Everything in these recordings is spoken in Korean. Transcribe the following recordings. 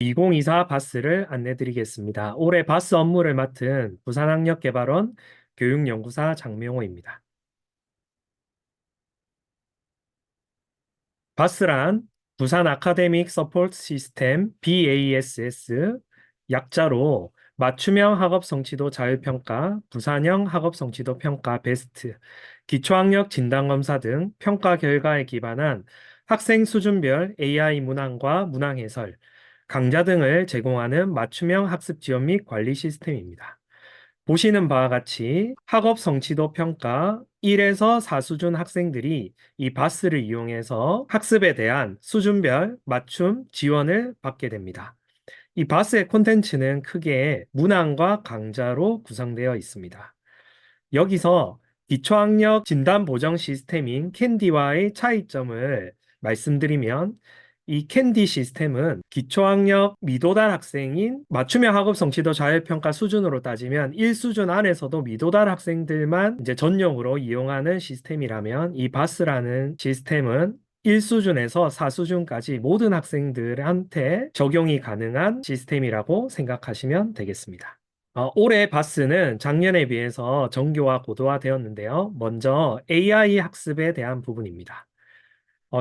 2024 바스를 안내드리겠습니다. 올해 바스 업무를 맡은 부산학력개발원 교육연구사 장명호입니다. 바스란 부산 아카데믹 서포트 시스템 BASS 약자로 맞춤형 학업 성취도 자율평가, 부산형 학업 성취도 평가 베스트, 기초학력 진단검사 등 평가 결과에 기반한 학생 수준별 AI 문항과 문항 해설, 강좌 등을 제공하는 맞춤형 학습 지원 및 관리 시스템입니다. 보시는 바와 같이 학업 성취도 평가 1에서 4수준 학생들이 이 바스를 이용해서 학습에 대한 수준별 맞춤 지원을 받게 됩니다. 이 바스의 콘텐츠는 크게 문항과 강좌로 구성되어 있습니다. 여기서 기초학력 진단 보정 시스템인 캔디와의 차이점을 말씀드리면 이 캔디 시스템은 기초학력 미도달 학생인 맞춤형 학업 성취도 자율평가 수준으로 따지면 1수준 안에서도 미도달 학생들만 이제 전용으로 이용하는 시스템이라면 이 바스라는 시스템은 1수준에서 4수준까지 모든 학생들한테 적용이 가능한 시스템이라고 생각하시면 되겠습니다. 올해 바스는 작년에 비해서 정교화 고도화되었는데요. 먼저 AI 학습에 대한 부분입니다.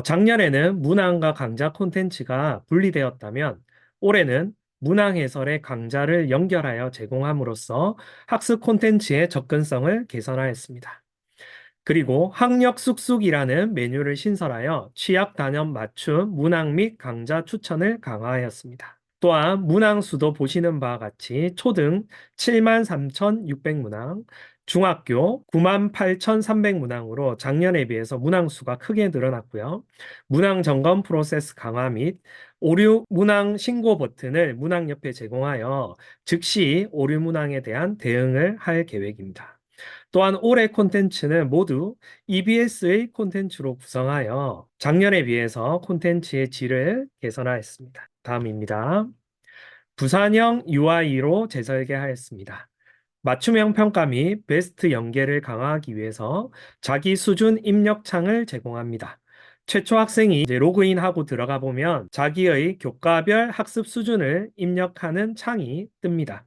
작년에는 문항과 강좌 콘텐츠가 분리되었다면 올해는 문항 해설의 강좌를 연결하여 제공함으로써 학습 콘텐츠의 접근성을 개선하였습니다. 그리고 학력 쑥쑥이라는 메뉴를 신설하여 취약 단원 맞춤 문항 및 강좌 추천을 강화하였습니다. 또한 문항 수도 보시는 바와 같이 초등 73,600문항, 중학교 98,300문항으로 작년에 비해서 문항 수가 크게 늘어났고요. 문항 점검 프로세스 강화 및 오류 문항 신고 버튼을 문항 옆에 제공하여 즉시 오류 문항에 대한 대응을 할 계획입니다. 또한 올해 콘텐츠는 모두 EBS의 콘텐츠로 구성하여 작년에 비해서 콘텐츠의 질을 개선하였습니다. 다음입니다. 부산형 UI로 재설계하였습니다. 맞춤형 평가 및 베스트 연계를 강화하기 위해서 자기 수준 입력창을 제공합니다. 최초 학생이 이제 로그인하고 들어가 보면 자기의 교과별 학습 수준을 입력하는 창이 뜹니다.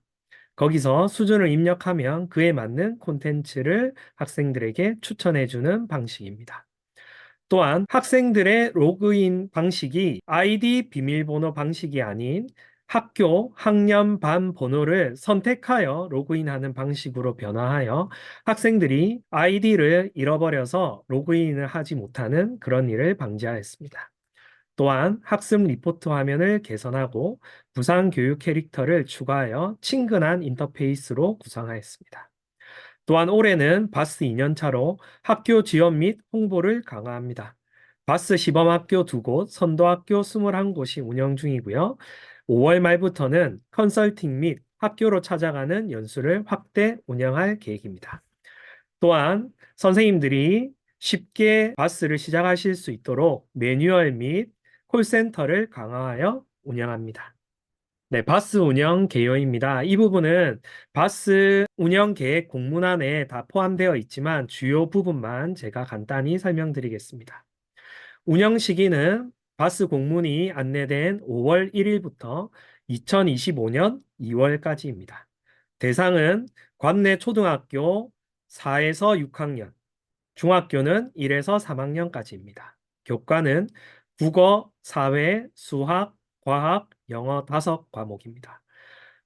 거기서 수준을 입력하면 그에 맞는 콘텐츠를 학생들에게 추천해주는 방식입니다. 또한 학생들의 로그인 방식이 아이디 비밀번호 방식이 아닌 학교, 학년, 반 번호를 선택하여 로그인하는 방식으로 변화하여 학생들이 아이디를 잃어버려서 로그인을 하지 못하는 그런 일을 방지하였습니다. 또한 학습 리포트 화면을 개선하고 부상 교육 캐릭터를 추가하여 친근한 인터페이스로 구성하였습니다. 또한 올해는 바스 2년차로 학교 지원 및 홍보를 강화합니다. 바스 시범학교 2곳, 선도학교 21곳이 운영 중이고요. 5월 말부터는 컨설팅 및 학교로 찾아가는 연수를 확대 운영할 계획입니다. 또한 선생님들이 쉽게 바스를 시작하실 수 있도록 매뉴얼 및 콜센터를 강화하여 운영합니다. 네, 바스 운영 개요입니다. 이 부분은 바스 운영 계획 공문안에 다 포함되어 있지만 주요 부분만 제가 간단히 설명드리겠습니다. 운영 시기는 바스 공문이 안내된 5월 1일부터 2025년 2월까지입니다. 대상은 관내 초등학교 4에서 6학년, 중학교는 1에서 3학년까지입니다. 교과는 국어, 사회, 수학, 과학, 영어 5과목입니다.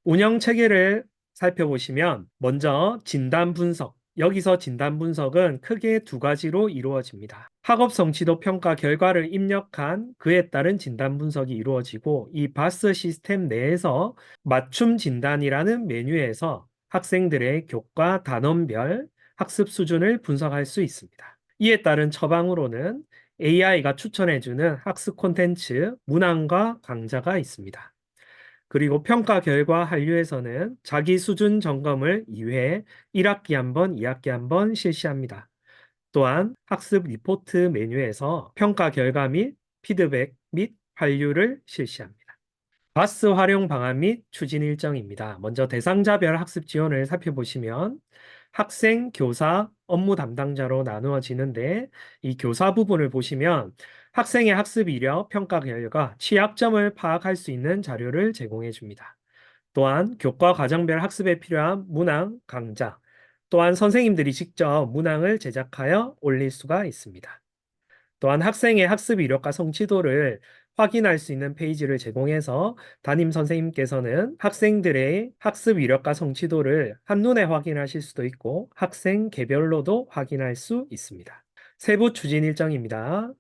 운영 체계를 살펴보시면 먼저 진단 분석. 여기서 진단 분석은 크게 두 가지로 이루어집니다. 학업 성취도 평가 결과를 입력한 그에 따른 진단 분석이 이루어지고 이 바스 시스템 내에서 맞춤 진단이라는 메뉴에서 학생들의 교과 단원별 학습 수준을 분석할 수 있습니다. 이에 따른 처방으로는 AI가 추천해주는 학습 콘텐츠, 문항과 강좌가 있습니다. 그리고 평가 결과 한류에서는 자기 수준 점검을 2회, 1학기 한 번, 2학기 한 번 실시합니다. 또한 학습 리포트 메뉴에서 평가 결과 및 피드백 및 한류를 실시합니다. 바스 활용 방안 및 추진 일정입니다. 먼저 대상자별 학습 지원을 살펴보시면 학생, 교사, 업무 담당자로 나누어지는데 이 교사 부분을 보시면 학생의 학습 이력, 평가 결과, 취약점을 파악할 수 있는 자료를 제공해 줍니다. 또한 교과 과정별 학습에 필요한 문항, 강좌, 또한 선생님들이 직접 문항을 제작하여 올릴 수가 있습니다. 또한 학생의 학습 이력과 성취도를 확인할 수 있는 페이지를 제공해서 담임 선생님께서는 학생들의 학습 이력과 성취도를 한눈에 확인하실 수도 있고 학생 개별로도 확인할 수 있습니다. 세부 추진 일정입니다.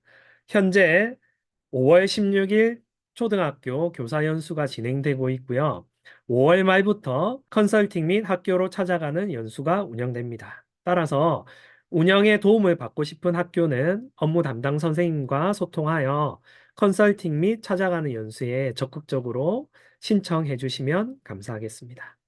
현재 5월 16일 초등학교 교사 연수가 진행되고 있고요. 5월 말부터 컨설팅 및 학교로 찾아가는 연수가 운영됩니다. 따라서 운영에 도움을 받고 싶은 학교는 업무 담당 선생님과 소통하여 컨설팅 및 찾아가는 연수에 적극적으로 신청해 주시면 감사하겠습니다.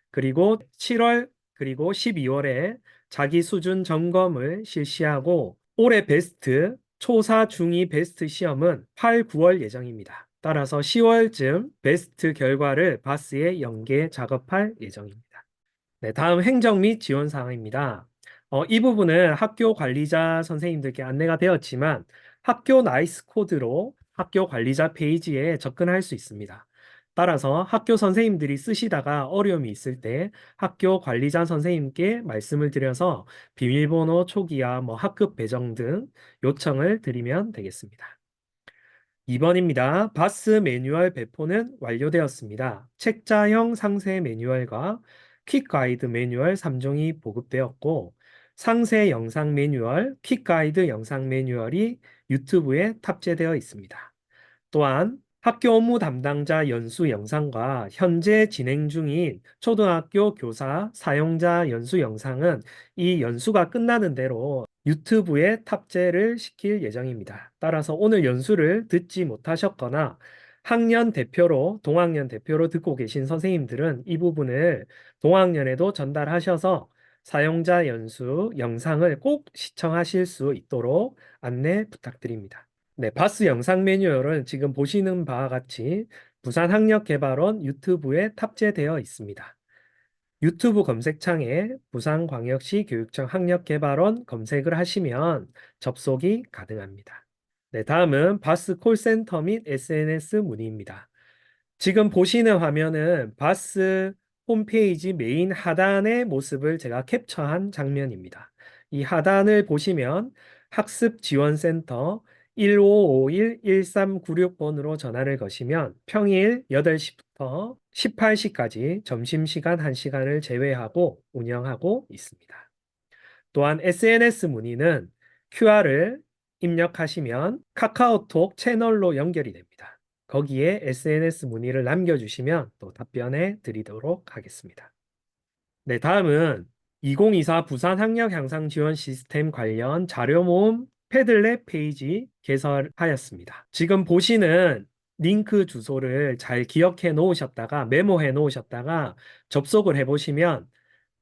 그리고 7월 그리고 12월에 자기 수준 점검을 실시하고 올해 베스트 초사 중위 베스트 시험은 8, 9월 예정입니다. 따라서 10월쯤 베스트 결과를 바스에 연계 작업할 예정입니다. 네, 다음 행정 및 지원 사항입니다. 이 부분은 학교 관리자 선생님들께 안내가 되었지만 학교 나이스 코드로 학교 관리자 페이지에 접근할 수 있습니다. 따라서 학교 선생님들이 쓰시다가 어려움이 있을 때 학교 관리자 선생님께 말씀을 드려서 비밀번호 초기화, 학급 배정 등 요청을 드리면 되겠습니다. 2번입니다. 바스 매뉴얼 배포는 완료되었습니다. 책자형 상세 매뉴얼과 퀵 가이드 매뉴얼 3종이 보급되었고 상세 영상 매뉴얼, 퀵 가이드 영상 매뉴얼이 유튜브에 탑재되어 있습니다. 또한 학교 업무 담당자 연수 영상과 현재 진행 중인 초등학교 교사 사용자 연수 영상은 이 연수가 끝나는 대로 유튜브에 탑재를 시킬 예정입니다. 따라서 오늘 연수를 듣지 못하셨거나 학년 대표로, 동학년 대표로 듣고 계신 선생님들은 이 부분을 동학년에도 전달하셔서 사용자 연수 영상을 꼭 시청하실 수 있도록 안내 부탁드립니다. 네, 바스 영상 매뉴얼은 지금 보시는 바와 같이 부산학력개발원 유튜브에 탑재되어 있습니다. 유튜브 검색창에 부산광역시 교육청 학력개발원 검색을 하시면 접속이 가능합니다. 네, 다음은 바스 콜센터 및 SNS 문의입니다. 지금 보시는 화면은 바스 홈페이지 메인 하단의 모습을 제가 캡처한 장면입니다. 이 하단을 보시면 학습지원센터 1551-1396번으로 전화를 거시면 평일 8시부터 18시까지 점심시간 1시간을 제외하고 운영하고 있습니다. 또한 SNS 문의는 QR을 입력하시면 카카오톡 채널로 연결이 됩니다. 거기에 SNS 문의를 남겨주시면 또 답변해 드리도록 하겠습니다. 네, 다음은 2024 부산 학력 향상 지원 시스템 관련 자료 모음 패들렛 페이지 개설하였습니다. 지금 보시는 링크 주소를 잘 기억해 놓으셨다가 메모해 놓으셨다가 접속을 해 보시면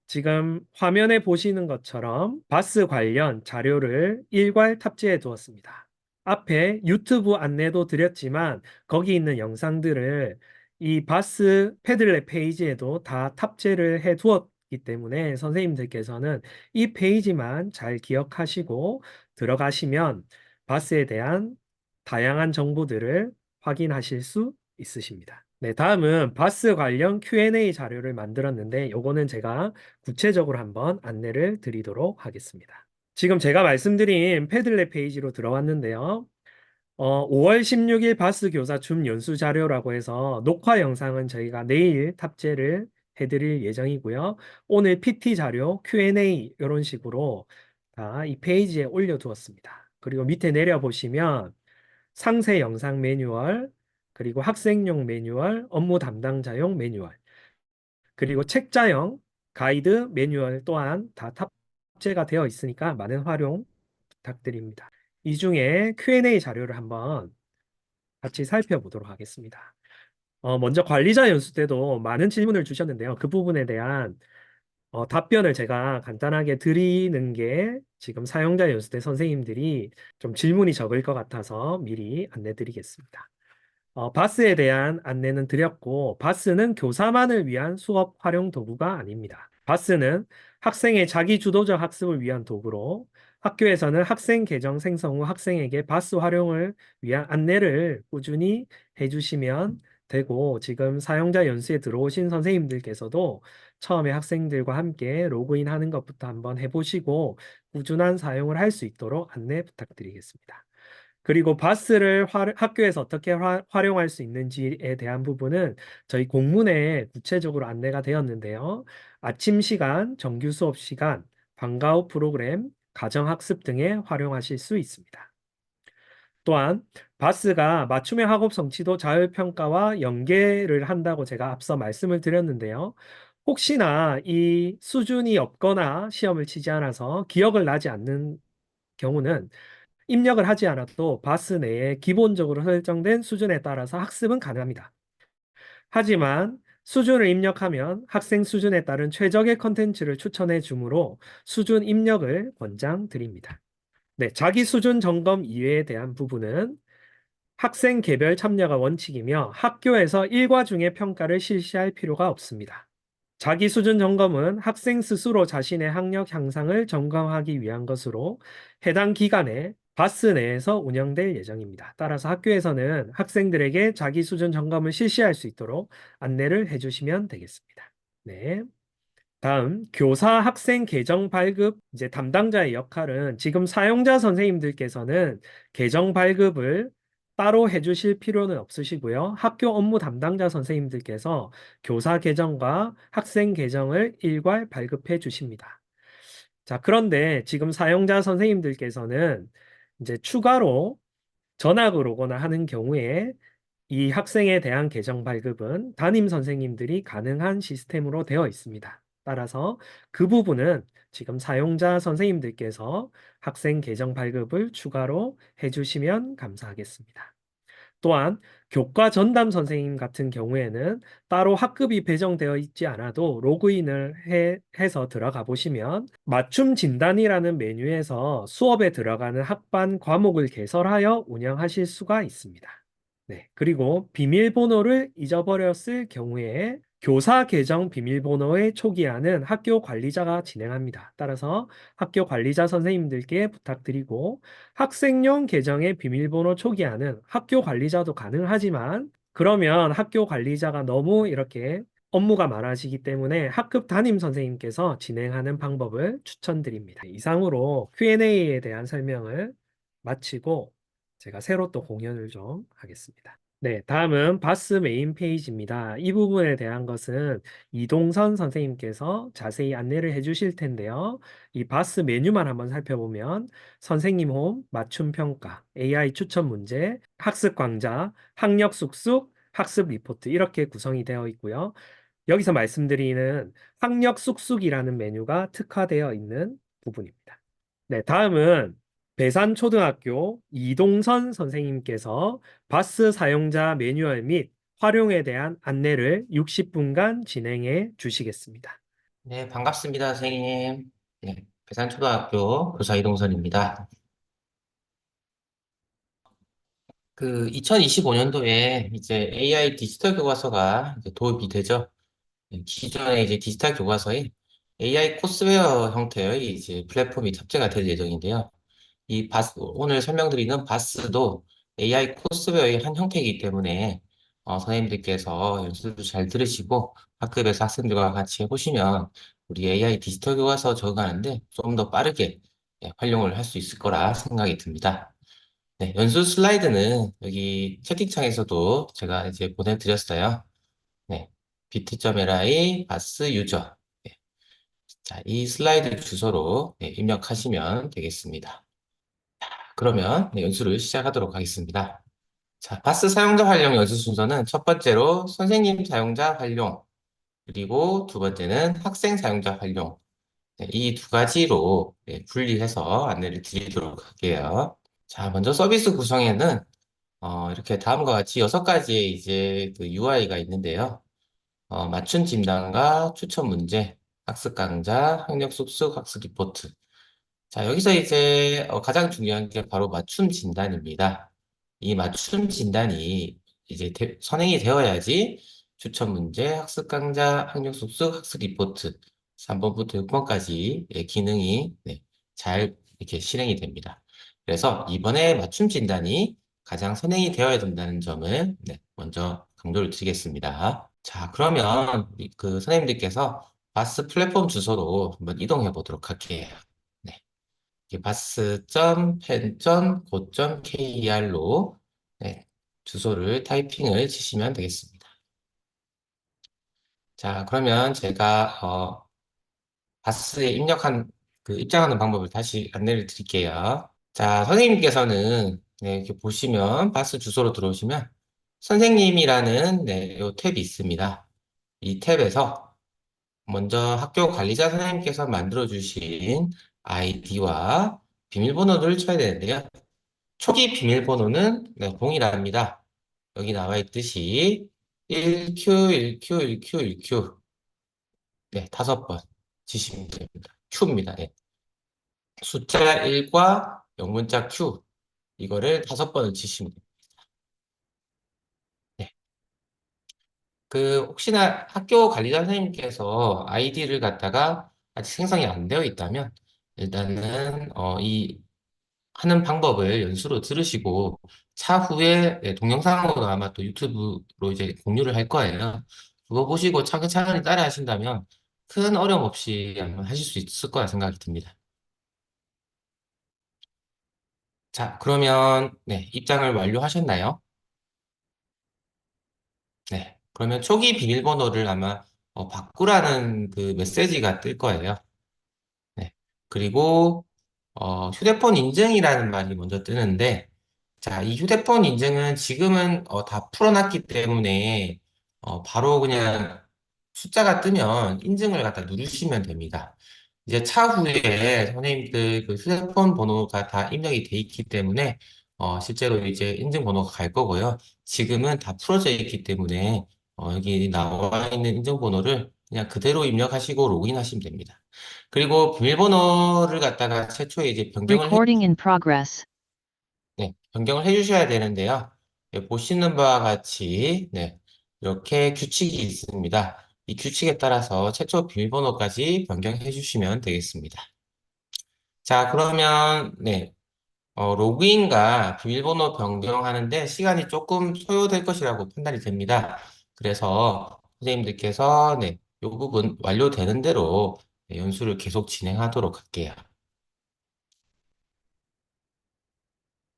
지금 화면에 보시는 것처럼 바스 관련 자료를 일괄 탑재해 두었습니다. 앞에 유튜브 안내도 드렸지만 거기 있는 영상들을 이 바스 패들렛 페이지에도 다 탑재를 해 두었기 때문에 선생님들께서는 이 페이지만 잘 기억하시고 들어가시면 바스에 대한 다양한 정보들을 확인하실 수 있으십니다. 네, 다음은 바스 관련 Q&A 자료를 만들었는데 요거는 제가 구체적으로 한번 안내를 드리도록 하겠습니다. 지금 제가 말씀드린 패들렛 페이지로 들어왔는데요. 5월 16일 바스 교사 줌 연수 자료라고 해서 녹화 영상은 저희가 내일 탑재를 해드릴 예정이고요. 오늘 PT 자료, Q&A 이런 식으로 다 이 페이지에 올려두었습니다. 그리고 밑에 내려보시면 상세 영상 매뉴얼, 그리고 학생용 매뉴얼, 업무 담당자용 매뉴얼, 그리고 책자형 가이드 매뉴얼 또한 다 탑재가 되어 있으니까 많은 활용 부탁드립니다. 이 중에 Q&A 자료를 한번 같이 살펴보도록 하겠습니다. 먼저 관리자 연수 때도 많은 질문을 주셨는데요. 그 부분에 대한 답변을 제가 간단하게 드리는 게 지금 사용자 연수 때 선생님들이 좀 질문이 적을 것 같아서 미리 안내 드리겠습니다. 바스에 대한 안내는 드렸고, 바스는 교사만을 위한 수업 활용 도구가 아닙니다. 바스는 학생의 자기 주도적 학습을 위한 도구로 학교에서는 학생 계정 생성 후 학생에게 바스 활용을 위한 안내를 꾸준히 해주시면 되고, 지금 사용자 연수에 들어오신 선생님들께서도 처음에 학생들과 함께 로그인 하는 것부터 한번 해보시고 꾸준한 사용을 할 수 있도록 안내 부탁드리겠습니다. 그리고 바스를 학교에서 어떻게 활용할 수 있는지에 대한 부분은 저희 공문에 구체적으로 안내가 되었는데요. 아침 시간, 정규 수업 시간, 방과 후 프로그램, 가정학습 등에 활용하실 수 있습니다. 또한 바스가 맞춤형 학업 성취도 자율평가와 연계를 한다고 제가 앞서 말씀을 드렸는데요. 혹시나 이 수준이 없거나 시험을 치지 않아서 기억을 나지 않는 경우는 입력을 하지 않아도 바스 내에 기본적으로 설정된 수준에 따라서 학습은 가능합니다. 하지만 수준을 입력하면 학생 수준에 따른 최적의 컨텐츠를 추천해 주므로 수준 입력을 권장드립니다. 네, 자기 수준 점검 이외에 대한 부분은 학생 개별 참여가 원칙이며 학교에서 일과 중에 평가를 실시할 필요가 없습니다. 자기 수준 점검은 학생 스스로 자신의 학력 향상을 점검하기 위한 것으로 해당 기간에 바스 내에서 운영될 예정입니다. 따라서 학교에서는 학생들에게 자기 수준 점검을 실시할 수 있도록 안내를 해주시면 되겠습니다. 네. 다음, 교사 학생 계정 발급 이제 담당자의 역할은 지금 사용자 선생님들께서는 계정 발급을 따로 해주실 필요는 없으시고요. 학교 업무 담당자 선생님들께서 교사 계정과 학생 계정을 일괄 발급해 주십니다. 자, 그런데 지금 사용자 선생님들께서는 이제 추가로 전학을 오거나 하는 경우에 이 학생에 대한 계정 발급은 담임 선생님들이 가능한 시스템으로 되어 있습니다. 따라서 그 부분은 지금 사용자 선생님들께서 학생 계정 발급을 추가로 해주시면 감사하겠습니다. 또한 교과 전담 선생님 같은 경우에는 따로 학급이 배정되어 있지 않아도 로그인을 해서 들어가 보시면 맞춤 진단이라는 메뉴에서 수업에 들어가는 학반 과목을 개설하여 운영하실 수가 있습니다. 네, 그리고 비밀번호를 잊어버렸을 경우에 교사 계정 비밀번호의 초기화는 학교 관리자가 진행합니다. 따라서 학교 관리자 선생님들께 부탁드리고 학생용 계정의 비밀번호 초기화는 학교 관리자도 가능하지만 그러면 학교 관리자가 너무 이렇게 업무가 많아지기 때문에 학급 담임 선생님께서 진행하는 방법을 추천드립니다. 이상으로 Q&A에 대한 설명을 마치고 제가 새로 또 공연을 좀 하겠습니다. 네, 다음은 바스 메인 페이지입니다. 이 부분에 대한 것은 이동선 선생님께서 자세히 안내를 해주실 텐데요. 이 바스 메뉴만 한번 살펴보면 선생님 홈, 맞춤 평가, AI 추천 문제, 학습 강좌, 학력 쑥쑥, 학습 리포트 이렇게 구성이 되어 있고요. 여기서 말씀드리는 학력 쑥쑥이라는 메뉴가 특화되어 있는 부분입니다. 네, 다음은 배산초등학교 이동선 선생님께서 바스 사용자 매뉴얼 및 활용에 대한 안내를 60분간 진행해 주시겠습니다. 네, 반갑습니다, 선생님. 네, 배산초등학교 교사 이동선입니다. 2025년도에 이제 AI 디지털 교과서가 이제 도입이 되죠. 기존의 이제 디지털 교과서에 AI 코스웨어 형태의 이제 플랫폼이 탑재가 될 예정인데요. 오늘 설명드리는 바스도 AI 코스웨어의 한 형태이기 때문에 선생님들께서 연습도 잘 들으시고 학급에서 학생들과 같이 해보시면 우리 AI 디지털 교과서 적응하는데 좀 더 빠르게 활용을 할 수 있을 거라 생각이 듭니다. 네, 연수 슬라이드는 여기 채팅창에서도 제가 이제 보내드렸어요. 네, bit.ly 바스 유저. 네, 자, 이 슬라이드 주소로 입력하시면 되겠습니다. 그러면 연수를 시작하도록 하겠습니다. 자, 바스 사용자 활용 연수 순서는 첫 번째로 선생님 사용자 활용, 그리고 두 번째는 학생 사용자 활용. 이 두 가지로 분리해서 안내를 드리도록 할게요. 자, 먼저 서비스 구성에는 이렇게 다음과 같이 6가지의 이제 그 UI가 있는데요. 맞춤 진단과 추천 문제, 학습 강좌, 학력 쑥쑥, 학습 리포트. 자, 여기서 이제 가장 중요한 게 바로 맞춤 진단입니다. 이 맞춤 진단이 이제 선행이 되어야지 추천 문제, 학습 강좌, 학력 습득, 학습 리포트 3번부터 6번까지 기능이 잘 이렇게 실행이 됩니다. 그래서 이번에 맞춤 진단이 가장 선행이 되어야 된다는 점을 네, 먼저 강조를 드리겠습니다. 자, 그러면 그 선생님들께서 바스 플랫폼 주소로 한번 이동해 보도록 할게요. 네, bass.pen.go.kr로 네, 주소를 타이핑을 치시면 되겠습니다. 자, 그러면 제가 바스에 입장하는 방법을 다시 안내를 드릴게요. 자, 선생님께서는 네, 이렇게 보시면 바스 주소로 들어오시면 선생님이라는 네, 요 탭이 있습니다. 이 탭에서 먼저 학교 관리자 선생님께서 만들어 주신 아이디와 비밀번호를 쳐야 되는데요. 초기 비밀번호는 네, 동일합니다. 여기 나와 있듯이 1Q, 1Q, 1Q, 1Q 네, 5번 치시면 됩니다. Q입니다. 네. 숫자 1과 영문자 Q 이거를 5번을 치시면 됩니다. 네. 그 혹시나 학교 관리자 선생님께서 아이디를 갖다가 아직 생성이 안 되어 있다면 일단은 이 하는 방법을 연수로 들으시고 차후에 네, 동영상으로 아마 또 유튜브로 이제 공유를 할 거예요. 그거 보시고 차근차근히 따라 하신다면 큰 어려움 없이 아마 하실 수 있을 거라 생각이 듭니다. 자, 그러면 네, 입장을 완료하셨나요? 네. 그러면 초기 비밀번호를 아마 바꾸라는 그 메시지가 뜰 거예요. 네. 그리고 휴대폰 인증이라는 말이 먼저 뜨는데, 자, 이 휴대폰 인증은 지금은 다 풀어놨기 때문에 바로 그냥 숫자가 뜨면 인증을 갖다 누르시면 됩니다. 이제 차후에 선생님들 그 휴대폰 번호가 다 입력이 돼 있기 때문에 실제로 이제 인증 번호가 갈 거고요. 지금은 다 풀어져 있기 때문에 여기 나와 있는 인증 번호를 그냥 그대로 입력하시고 로그인하시면 됩니다. 그리고 비밀번호를 갖다가 최초에 이제 Recording in progress. 네, 변경을 해주셔야 되는데요. 네, 보시는 바와 같이 네, 이렇게 규칙이 있습니다. 이 규칙에 따라서 최초 비밀번호까지 변경해 주시면 되겠습니다. 자, 그러면 네, 로그인과 비밀번호 변경하는데 시간이 조금 소요될 것이라고 판단이 됩니다. 그래서 선생님들께서 네, 이 부분 완료되는 대로 네, 연수를 계속 진행하도록 할게요.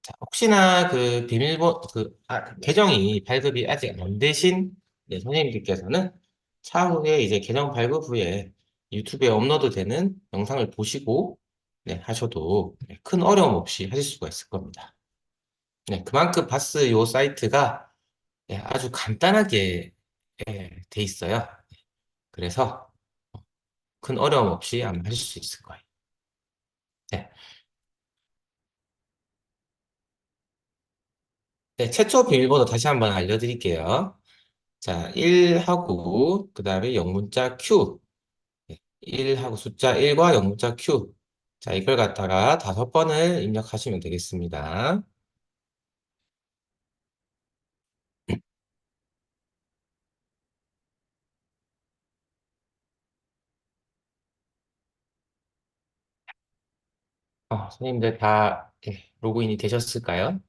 자, 혹시나 그 계정이 발급이 아직 안 되신 네, 선생님들께서는 차후에 이제 계정 발급 후에 유튜브에 업로드되는 영상을 보시고 네, 하셔도 네, 큰 어려움 없이 하실 수가 있을 겁니다. 네, 그만큼 바스 요 사이트가 네, 아주 간단하게 돼 있어요. 그래서 큰 어려움 없이 아마 하실 수 있을 거예요. 네. 네, 최초 비밀번호 다시 한번 알려드릴게요. 자, 1하고, 그 다음에 영문자 Q. 1하고 숫자 1과 영문자 Q. 자, 이걸 갖다가 5번을 입력하시면 되겠습니다. 선생님들 다 로그인이 되셨을까요?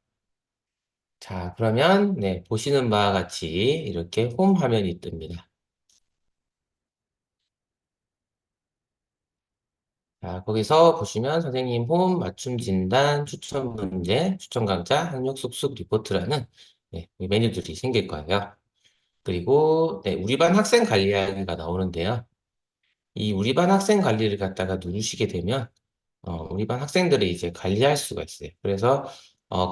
자, 그러면 네, 보시는 바와 같이 이렇게 홈 화면이 뜹니다. 자, 거기서 보시면 선생님 홈 맞춤 진단 추천 문제 추천 강좌 학력 쑥쑥 리포트라는 네, 이 메뉴들이 생길 거예요. 그리고 네, 우리 반 학생 관리하기가 나오는데요. 이 우리 반 학생 관리를 갖다가 누르시게 되면 우리 반 학생들이 이제 관리할 수가 있어요. 그래서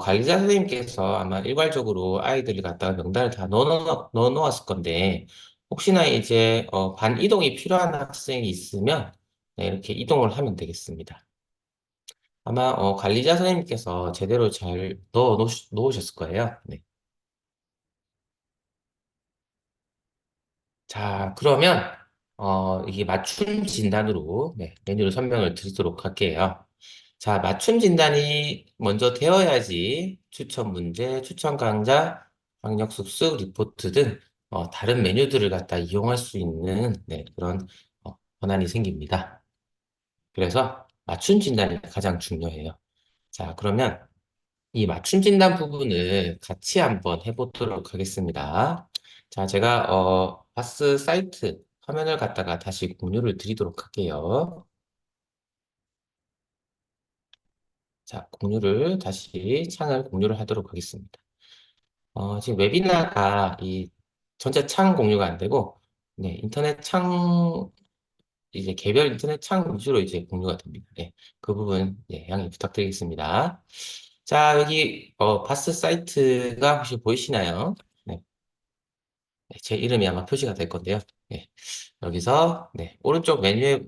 관리자 선생님께서 아마 일괄적으로 아이들을 갖다가 명단을 다 넣어 놓았을 건데 혹시나 이제 반 이동이 필요한 학생이 있으면 네, 이렇게 이동을 하면 되겠습니다. 아마 관리자 선생님께서 제대로 잘 놓으셨을 거예요. 네. 자, 그러면 이게 맞춤 진단으로 네, 메뉴를 설명을 드리도록 할게요. 자, 맞춤 진단이 먼저 되어야지 추천 문제, 추천 강좌, 학력 습득 리포트 등 다른 메뉴들을 갖다 이용할 수 있는 네, 그런 권한이 생깁니다. 그래서 맞춤 진단이 가장 중요해요. 자, 그러면 이 맞춤 진단 부분을 같이 한번 해보도록 하겠습니다. 자, 제가 바스 사이트 화면을 갖다가 다시 공유를 드리도록 할게요. 자, 다시 창을 공유를 하도록 하겠습니다. 지금 웨비나가 이 전체 창 공유가 안 되고, 네, 인터넷 창, 이제 개별 인터넷 창 위주로 이제 공유가 됩니다. 네, 그 부분, 네, 양해 부탁드리겠습니다. 자, 여기, 바스 사이트가 혹시 보이시나요? 네, 네, 제 이름이 아마 표시가 될 건데요. 네, 여기서, 네, 오른쪽 메뉴에,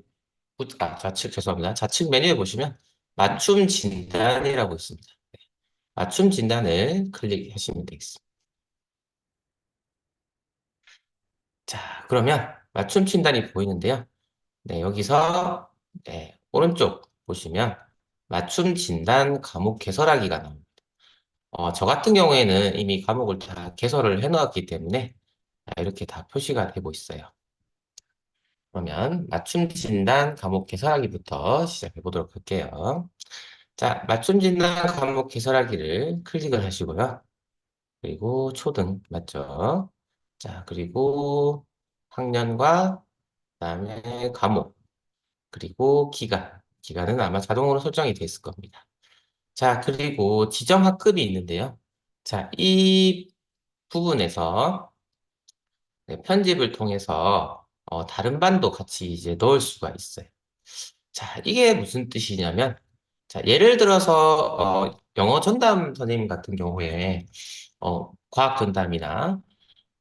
좌측, 죄송합니다. 좌측 메뉴에 보시면, 맞춤 진단이라고 있습니다. 맞춤 진단을 클릭하시면 되겠습니다. 자, 그러면 맞춤 진단이 보이는데요. 네, 여기서 네, 오른쪽 보시면 맞춤 진단 과목 개설하기가 나옵니다. 저 같은 경우에는 이미 과목을 다 개설을 해놓았기 때문에 이렇게 다 표시가 되고 있어요. 그러면 맞춤 진단 과목 개설하기부터 시작해 보도록 할게요. 자, 맞춤 진단 과목 개설하기를 클릭을 하시고요. 그리고 초등 맞죠? 자, 그리고 학년과 그다음에 과목 그리고 기간은 아마 자동으로 설정이 돼 있을 겁니다. 자, 그리고 지정 학급이 있는데요. 자, 이 부분에서 네, 편집을 통해서 다른 반도 같이 이제 넣을 수가 있어요. 자, 이게 무슨 뜻이냐면, 자, 예를 들어서 영어 전담 선생님 같은 경우에 과학 전담이나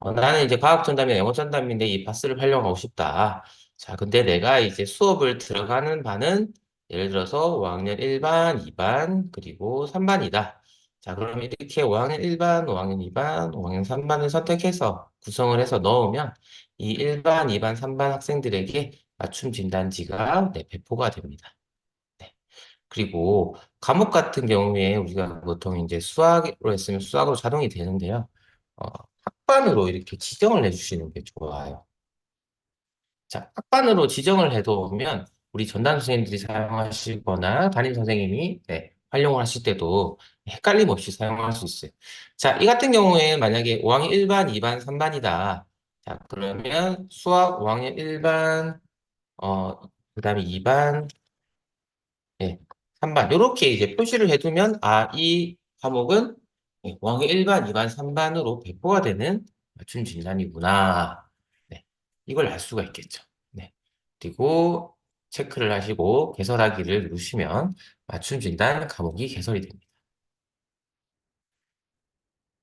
나는 이제 과학 전담이나 영어 전담인데 이 바스를 활용하고 싶다. 자, 근데 내가 이제 수업을 들어가는 반은 예를 들어서 5학년 1반, 2반, 그리고 3반이다. 자, 그러면 이렇게 5학년 1반, 5학년 2반, 5학년 3반을 선택해서 구성을 해서 넣으면 이 1반, 2반, 3반 학생들에게 맞춤 진단지가 네, 배포가 됩니다. 네. 그리고 과목 같은 경우에 우리가 보통 이제 수학으로 했으면 수학으로 자동이 되는데요. 어, 학반으로 이렇게 지정을 해주시는 게 좋아요. 자, 학반으로 지정을 해두면 우리 전담 선생님들이 사용하시거나 담임 선생님이 네, 활용을 하실 때도 헷갈림 없이 사용할 수 있어요. 자, 이 같은 경우에 만약에 5학년 1반, 2반, 3반이다. 자, 그러면 수학 5학년 1반, 그다음에 2반, 예, 3반. 이렇게 이제 표시를 해두면, 이 과목은 5학년 1반, 2반, 3반으로 배포가 되는 맞춤 진단이구나. 네, 이걸 알 수가 있겠죠. 네. 그리고 체크를 하시고 개설하기를 누르시면 맞춤 진단 과목이 개설이 됩니다.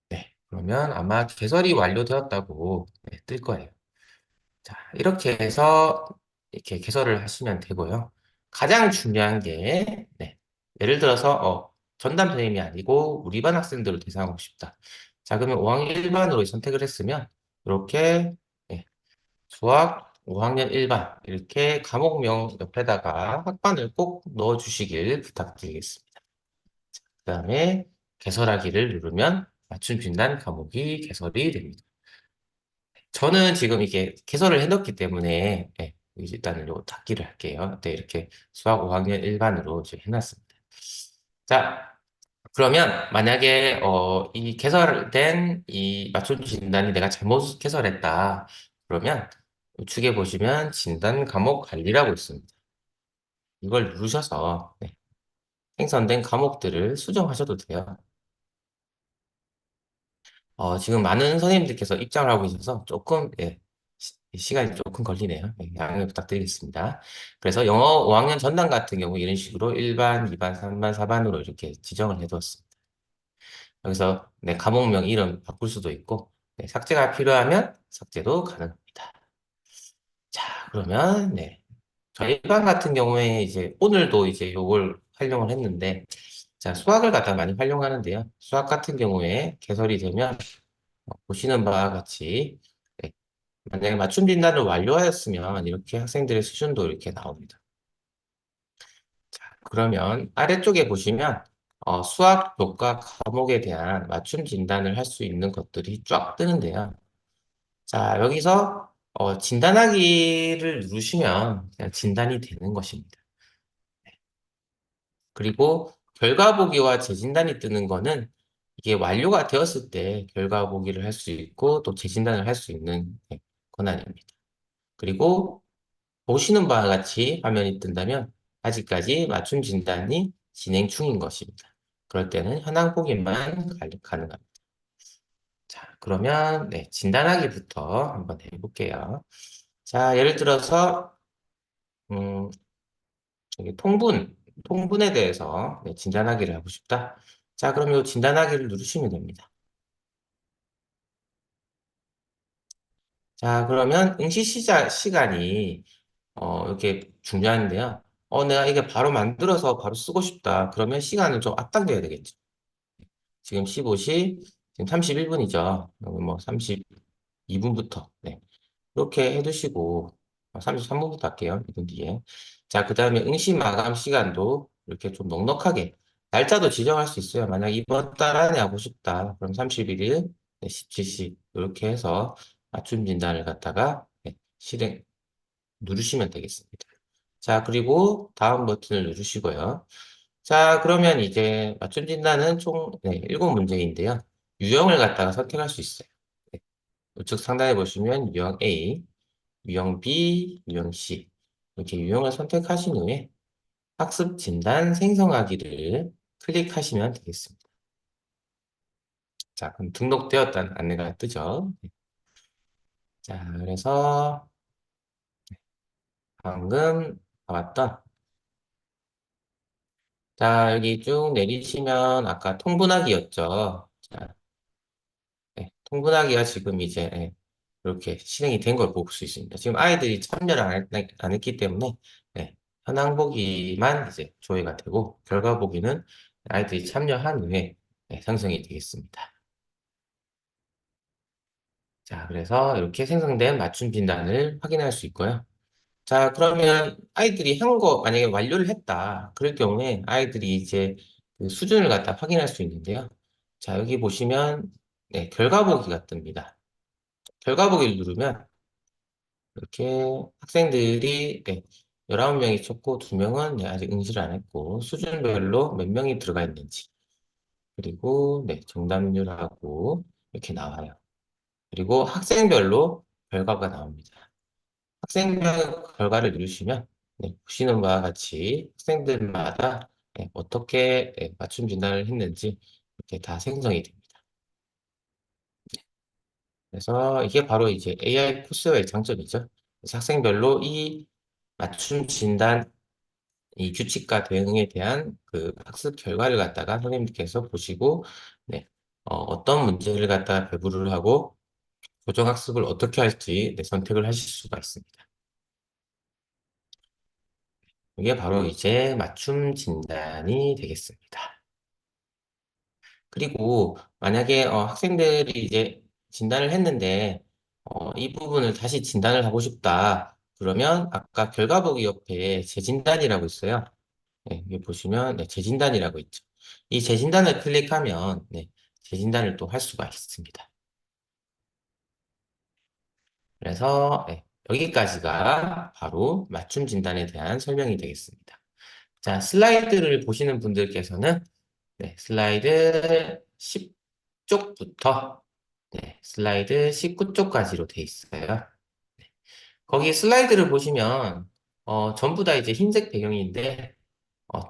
네, 그러면 아마 개설이 완료되었다고 네, 뜰 거예요. 자, 이렇게 해서 이렇게 개설을 하시면 되고요. 가장 중요한 게, 네, 예를 들어서, 전담 선생님이 아니고 우리 반 학생들을 대상하고 싶다. 자, 그러면 5학년 1반으로 선택을 했으면, 이렇게, 네, 수학 5학년 1반, 이렇게 과목명 옆에다가 학반을 꼭 넣어주시길 부탁드리겠습니다. 그 다음에 개설하기를 누르면 맞춤 진단 과목이 개설이 됩니다. 저는 지금 이게 개설을 해놓기 때문에 일단은 요 닫기를 할게요. 네, 이렇게 수학 5학년 일반으로 이제 해놨습니다. 자, 그러면 만약에 이 개설된 이 맞춤 진단이 내가 잘못 개설했다. 그러면 우측에 보시면 진단 과목 관리라고 있습니다. 이걸 누르셔서 생성된 과목들을 수정하셔도 돼요. 지금 많은 선생님들께서 입장을 하고 계셔서 조금, 시간이 조금 걸리네요. 양해 부탁드리겠습니다. 그래서 영어 5학년 전담 같은 경우 이런 식으로 1반, 2반, 3반, 4반으로 이렇게 지정을 해두었습니다. 여기서 과목명 이름 바꿀 수도 있고, 삭제가 필요하면 삭제도 가능합니다. 자, 그러면, 저희 반 같은 경우에 이제 오늘도 이제 요걸 활용을 했는데, 자, 수학을 갖다 많이 활용하는데요. 수학 같은 경우에 개설이 되면 보시는 바와 같이 만약에 맞춤 진단을 완료하였으면 이렇게 학생들의 수준도 이렇게 나옵니다. 자, 그러면 아래쪽에 보시면 수학 교과 과목에 대한 맞춤 진단을 할 수 있는 것들이 쫙 뜨는데요. 자, 여기서 진단하기를 누르시면 그냥 진단이 되는 것입니다. 그리고 결과 보기와 재진단이 뜨는 거는 이게 완료가 되었을 때 결과 보기를 할 수 있고 또 재진단을 할 수 있는 권한입니다. 그리고 보시는 바와 같이 화면이 뜬다면 아직까지 맞춤 진단이 진행 중인 것입니다. 그럴 때는 현황 보기만 가능합니다. 자, 그러면 진단하기부터 한번 해볼게요. 자, 예를 들어서 음, 여기 통분에 대해서 진단하기를 하고 싶다. 자, 그럼 이 진단하기를 누르시면 됩니다. 자, 그러면 응시 시간이 이렇게 중요한데요. 내가 이게 바로 만들어서 바로 쓰고 싶다. 그러면 시간은 좀 앞당겨야 되겠죠. 지금 15시, 지금 31분이죠. 뭐 32분부터. 네. 이렇게 해두시고, 33분부터 할게요. 2분 뒤에. 자, 그 다음에 응시 마감 시간도 이렇게 좀 넉넉하게, 날짜도 지정할 수 있어요. 만약 이번 달 안에 하고 싶다. 그럼 31일, 17시, 이렇게 해서 맞춤 진단을 갖다가 실행, 누르시면 되겠습니다. 자, 그리고 다음 버튼을 누르시고요. 자, 그러면 이제 맞춤 진단은 총 7문제인데요. 유형을 갖다가 선택할 수 있어요. 네, 우측 상단에 보시면 유형 A, 유형 B, 유형 C 이렇게 유형을 선택하신 후에 학습 진단 생성하기를 클릭하시면 되겠습니다. 자, 그럼 등록되었다는 안내가 뜨죠. 자, 그래서 방금 나왔던 자, 여기 쭉 내리시면 아까 통분하기였죠. 자, 통분하기가 지금 이제 이렇게 실행이 된 걸 볼 수 있습니다. 지금 아이들이 참여를 안 했기 때문에 현황 보기만 이제 조회가 되고 결과 보기는 아이들이 참여한 후에 생성이 되겠습니다. 자, 그래서 이렇게 생성된 맞춤 진단을 확인할 수 있고요. 자, 그러면 아이들이 한 거 만약에 완료를 했다. 그럴 경우에 아이들이 이제 그 수준을 갖다 확인할 수 있는데요. 자, 여기 보시면 결과 보기가 뜹니다. 결과 보기를 누르면 이렇게 학생들이 19명이 쳤고 2명은 아직 응시를 안 했고 수준별로 몇 명이 들어가 있는지 그리고 정답률하고 이렇게 나와요. 그리고 학생별로 결과가 나옵니다. 학생별 결과를 누르시면 보시는 바와 같이 학생들마다 어떻게 맞춤 진단을 했는지 이렇게 다 생성이 됩니다. 그래서 이게 바로 이제 AI 코스의 장점이죠. 그래서 학생별로 이 맞춤 진단, 이 규칙과 대응에 대한 그 학습 결과를 갖다가 선생님께서 보시고, 어떤 문제를 갖다가 배부를 하고 교정학습을 어떻게 할지 선택을 하실 수가 있습니다. 이게 바로 이제 맞춤 진단이 되겠습니다. 그리고 만약에 학생들이 이제 진단을 했는데 이 부분을 다시 진단을 하고 싶다. 그러면 아까 결과 보기 옆에 재진단이라고 있어요. 여기 보시면 재진단이라고 있죠. 이 재진단을 클릭하면 재진단을 또 할 수가 있습니다. 그래서 여기까지가 바로 맞춤 진단에 대한 설명이 되겠습니다. 자, 슬라이드를 보시는 분들께서는 슬라이드 10쪽부터 슬라이드 19쪽까지로 돼 있어요. 거기 슬라이드를 보시면 전부 다 이제 흰색 배경인데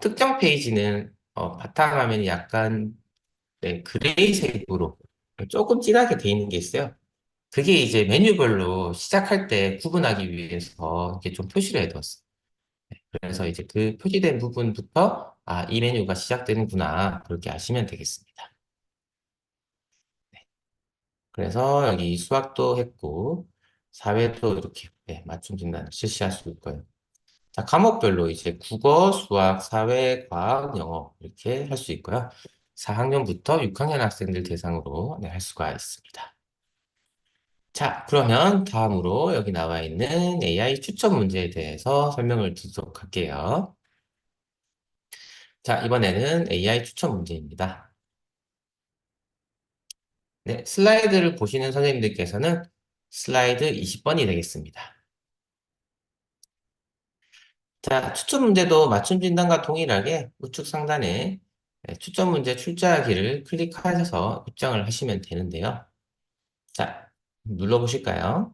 특정 페이지는 바탕화면이 약간 그레이색으로 조금 진하게 돼 있는 게 있어요. 그게 이제 메뉴별로 시작할 때 구분하기 위해서 이렇게 좀 표시를 해뒀어요. 그래서 이제 그 표시된 부분부터 이 메뉴가 시작되는구나 그렇게 아시면 되겠습니다. 그래서 여기 수학도 했고 사회도 이렇게 맞춤 진단을 실시할 수 있고요. 자, 과목별로 이제 국어, 수학, 사회, 과학, 영어 이렇게 할 수 있고요. 4학년부터 6학년 학생들 대상으로 할 수가 있습니다. 자, 그러면 다음으로 여기 나와 있는 AI 추천 문제에 대해서 설명을 드리도록 할게요. 자, 이번에는 AI 추천 문제입니다. 네, 슬라이드를 보시는 선생님들께서는 슬라이드 20번이 되겠습니다. 자, 추천 문제도 맞춤 진단과 동일하게 우측 상단에 추천 문제 출제하기를 클릭하셔서 입장을 하시면 되는데요. 자, 눌러보실까요?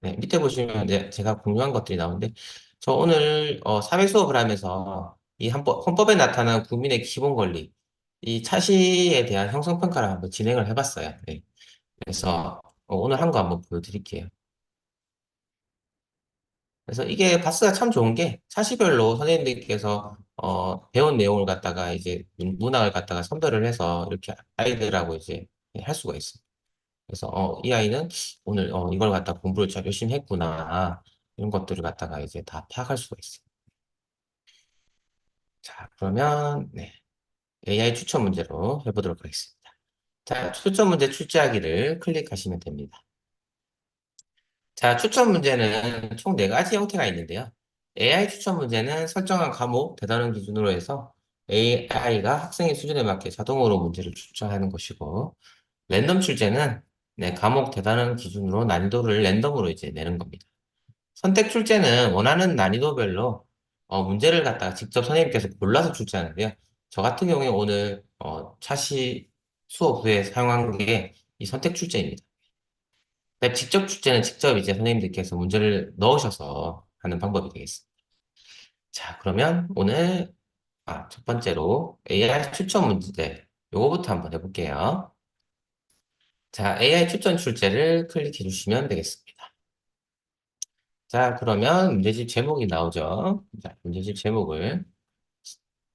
네, 밑에 보시면 제가 공유한 것들이 나오는데, 저 오늘 사회 수업을 하면서 이 헌법에 나타난 국민의 기본 권리, 이 차시에 대한 형성평가를 한번 진행을 해봤어요. 네. 그래서 오늘 한 거 한번 보여드릴게요. 그래서 이게 바스가 참 좋은 게 차시별로 선생님들께서 배운 내용을 갖다가 이제 문항을 갖다가 선별을 해서 이렇게 아이들하고 이제 할 수가 있어요. 그래서 이 아이는 오늘 이걸 갖다 공부를 잘 열심히 했구나 이런 것들을 갖다가 이제 다 파악할 수가 있어요. 자, 그러면 네, AI 추천 문제로 해보도록 하겠습니다. 자, 추천 문제 출제하기를 클릭하시면 됩니다. 자, 추천 문제는 총 4가지 형태가 있는데요. AI 추천 문제는 설정한 과목, 대단원 기준으로 해서 AI가 학생의 수준에 맞게 자동으로 문제를 추천하는 것이고, 랜덤 출제는 네, 과목 대단원 기준으로 난이도를 랜덤으로 이제 내는 겁니다. 선택 출제는 원하는 난이도별로 문제를 갖다가 직접 선생님께서 골라서 출제하는데요. 저 같은 경우에 오늘 차시 수업 후에 사용한 게 이 선택 출제입니다. 네, 직접 출제는 직접 이제 선생님들께서 문제를 넣으셔서 하는 방법이 되겠습니다. 자, 그러면 오늘 첫 번째로 AI 추천 문제 요거부터 한번 해볼게요. 자, AI 추천 출제를 클릭해 주시면 되겠습니다. 자, 그러면 문제집 제목이 나오죠. 자, 문제집 제목을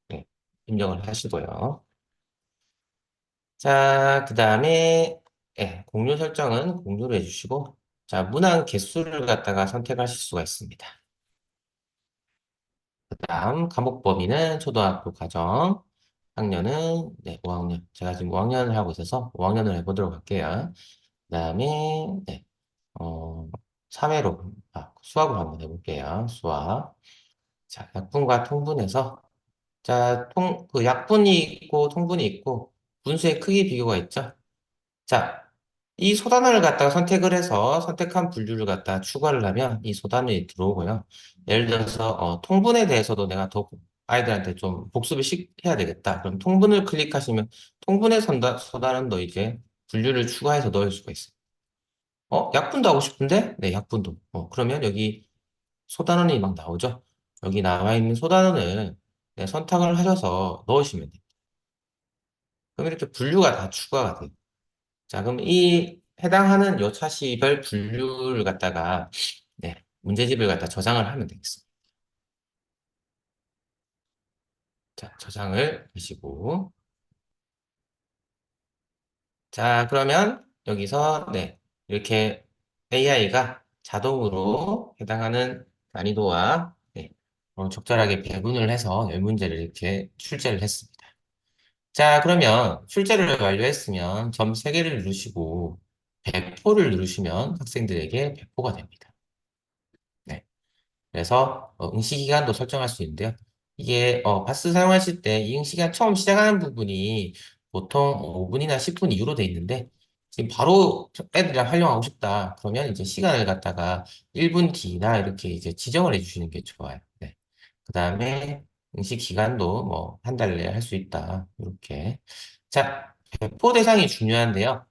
네, 입력을 하시고요. 자, 그 다음에 공유 설정은 공유를 해주시고 자, 문항 개수를 갖다가 선택하실 수가 있습니다. 그 다음 과목 범위는 초등학교 과정, 학년은 네, 5학년. 제가 지금 5학년을 하고 있어서 5학년을 해보도록 할게요. 그 다음에 네, 어, 사회로 수학으로 한번 해볼게요. 수학. 자, 약분과 통분해서 자, 그 약분이 있고 통분이 있고 분수의 크기 비교가 있죠. 자, 이 소단원을 갖다가 선택을 해서 선택한 분류를 갖다 추가를 하면 이 소단원이 들어오고요. 예를 들어서 통분에 대해서도 내가 더 아이들한테 좀 복습을 해야 되겠다. 그럼 통분을 클릭하시면 통분의 소단원도 이제 분류를 추가해서 넣을 수가 있어요. 약분도 하고 싶은데? 네, 약분도. 그러면 여기 소단원이 막 나오죠. 여기 나와 있는 소단원을 네, 선택을 하셔서 넣으시면 돼요. 그럼 이렇게 분류가 다 추가가 돼요. 자, 그럼 이 해당하는 요차시별 분류를 갖다가 네, 문제집을 갖다 저장을 하면 되겠습니다. 자, 저장을 하시고 자, 그러면 여기서 네, 이렇게 AI가 자동으로 해당하는 난이도와 네, 적절하게 배분을 해서 열 문제를 이렇게 출제를 했습니다. 자, 그러면 출제를 완료했으면 점 3개를 누르시고 배포를 누르시면 학생들에게 배포가 됩니다. 네. 그래서 응시 기간도 설정할 수 있는데요. 이게 바스 사용하실 때 이 응시 기간 처음 시작하는 부분이 보통 5분이나 10분 이후로 돼 있는데 지금 바로 애들이랑 활용하고 싶다. 그러면 이제 시간을 갖다가 1분 뒤나 이렇게 이제 지정을 해주시는 게 좋아요. 네. 그 다음에 응시 기간도 뭐 한 달 내에 할 수 있다. 이렇게. 자, 배포 대상이 중요한데요.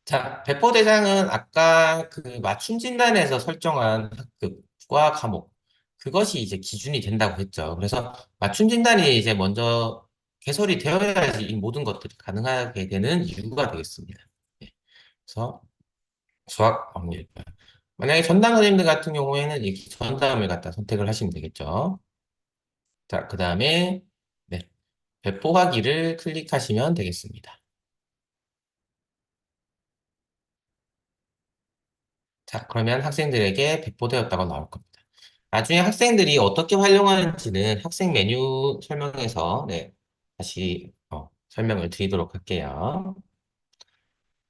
자, 배포 대상은 아까 그 맞춤 진단에서 설정한 학급과 과목, 그것이 이제 기준이 된다고 했죠. 그래서 맞춤 진단이 이제 먼저 개설이 되어야지 이 모든 것들이 가능하게 되는 이유가 되겠습니다. 예. 그래서 수학 확률. 만약에 전담 선생님들 같은 경우에는 이 전담을 갖다 선택을 하시면 되겠죠. 자, 그 다음에 네, 배포하기를 클릭하시면 되겠습니다. 자, 그러면 학생들에게 배포되었다고 나올 겁니다. 나중에 학생들이 어떻게 활용하는지는 학생 메뉴 설명에서 네, 다시 설명을 드리도록 할게요.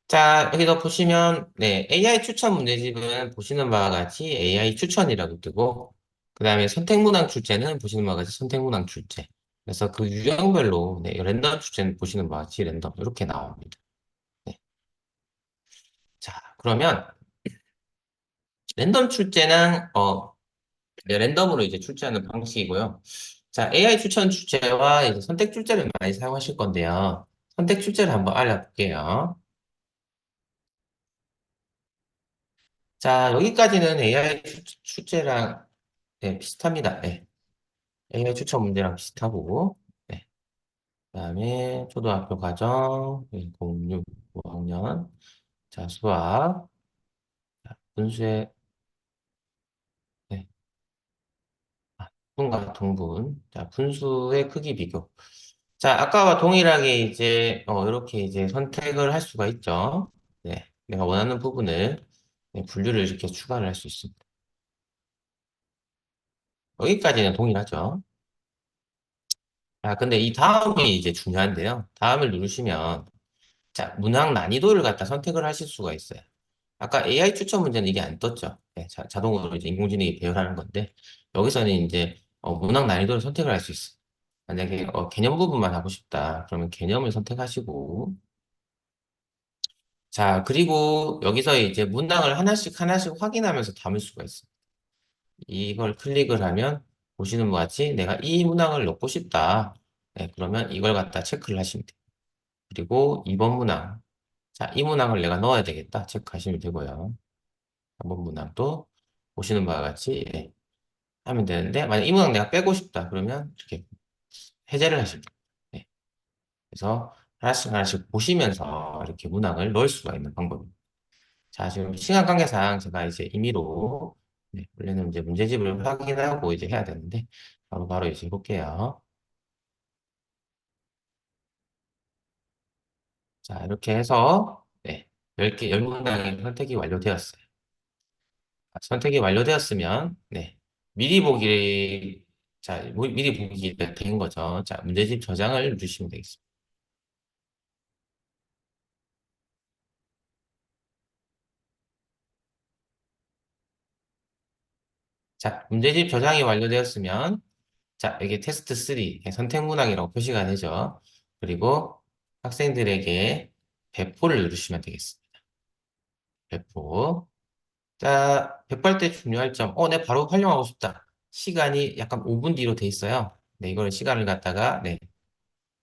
자, 여기서 보시면 네, AI 추천 문제집은 보시는 바와 같이 AI 추천이라고 뜨고 그 다음에 선택문항 출제는 보시는 바와 같이 선택문항 출제. 그래서 그 유형별로 네, 랜덤 출제는 보시는 바와 같이 랜덤 이렇게 나옵니다. 네. 자, 그러면 랜덤 출제는 랜덤으로 이제 출제하는 방식이고요. 자, AI 추천 출제와 이제 선택 출제를 많이 사용하실 건데요. 선택 출제를 한번 알아볼게요. 자, 여기까지는 AI 출제랑 네, 비슷합니다. 네. AI 추천 문제랑 비슷하고, 네. 그다음에 초등학교 과정, 06, 5학년, 자, 수학, 자, 분수의, 네. 분과 동분, 자, 분수의 크기 비교. 자, 아까와 동일하게 이제, 이렇게 이제 선택을 할 수가 있죠. 네. 내가 원하는 부분을 네, 분류를 이렇게 추가를 할 수 있습니다. 여기까지는 동일하죠. 아, 근데 이 다음이 이제 중요한데요. 다음을 누르시면, 자, 문항 난이도를 갖다 선택을 하실 수가 있어요. 아까 AI 추천 문제는 이게 안 떴죠. 네, 자동으로 이제 인공지능이 배열하는 건데, 여기서는 이제, 문항 난이도를 선택을 할 수 있어요. 만약에, 개념 부분만 하고 싶다. 그러면 개념을 선택하시고, 자, 그리고 여기서 이제 문항을 하나씩 하나씩 확인하면서 담을 수가 있어요. 이걸 클릭을 하면, 보시는 것 같이 내가 이 문항을 넣고 싶다. 네, 그러면 이걸 갖다 체크를 하시면 돼요. 그리고 2번 문항. 자, 이 문항을 내가 넣어야 되겠다. 체크하시면 되고요. 3번 문항도 보시는 바와 같이 예, 하면 되는데, 만약 이 문항 내가 빼고 싶다. 그러면 이렇게 해제를 하시면 돼요. 네. 그래서 하나씩 하나씩 보시면서 이렇게 문항을 넣을 수가 있는 방법입니다. 자, 지금 시간 관계상 제가 이제 임의로 네, 원래는 이제 문제집을 확인하고 이제 해야 되는데, 바로 이제 해볼게요. 자, 이렇게 해서 네, 10개, 10문항의 선택이 완료되었어요. 선택이 완료되었으면, 네. 미리 보기, 자, 미리 보기가 된 거죠. 자, 문제집 저장을 누르시면 되겠습니다. 자, 문제집 저장이 완료되었으면, 자, 여기 테스트 3, 선택 문항이라고 표시가 되죠. 그리고 학생들에게 배포를 누르시면 되겠습니다. 배포. 자, 배포할 때 중요할 점, 내 바로 활용하고 싶다. 시간이 약간 5분 뒤로 돼 있어요. 네, 이걸 시간을 갖다가, 네,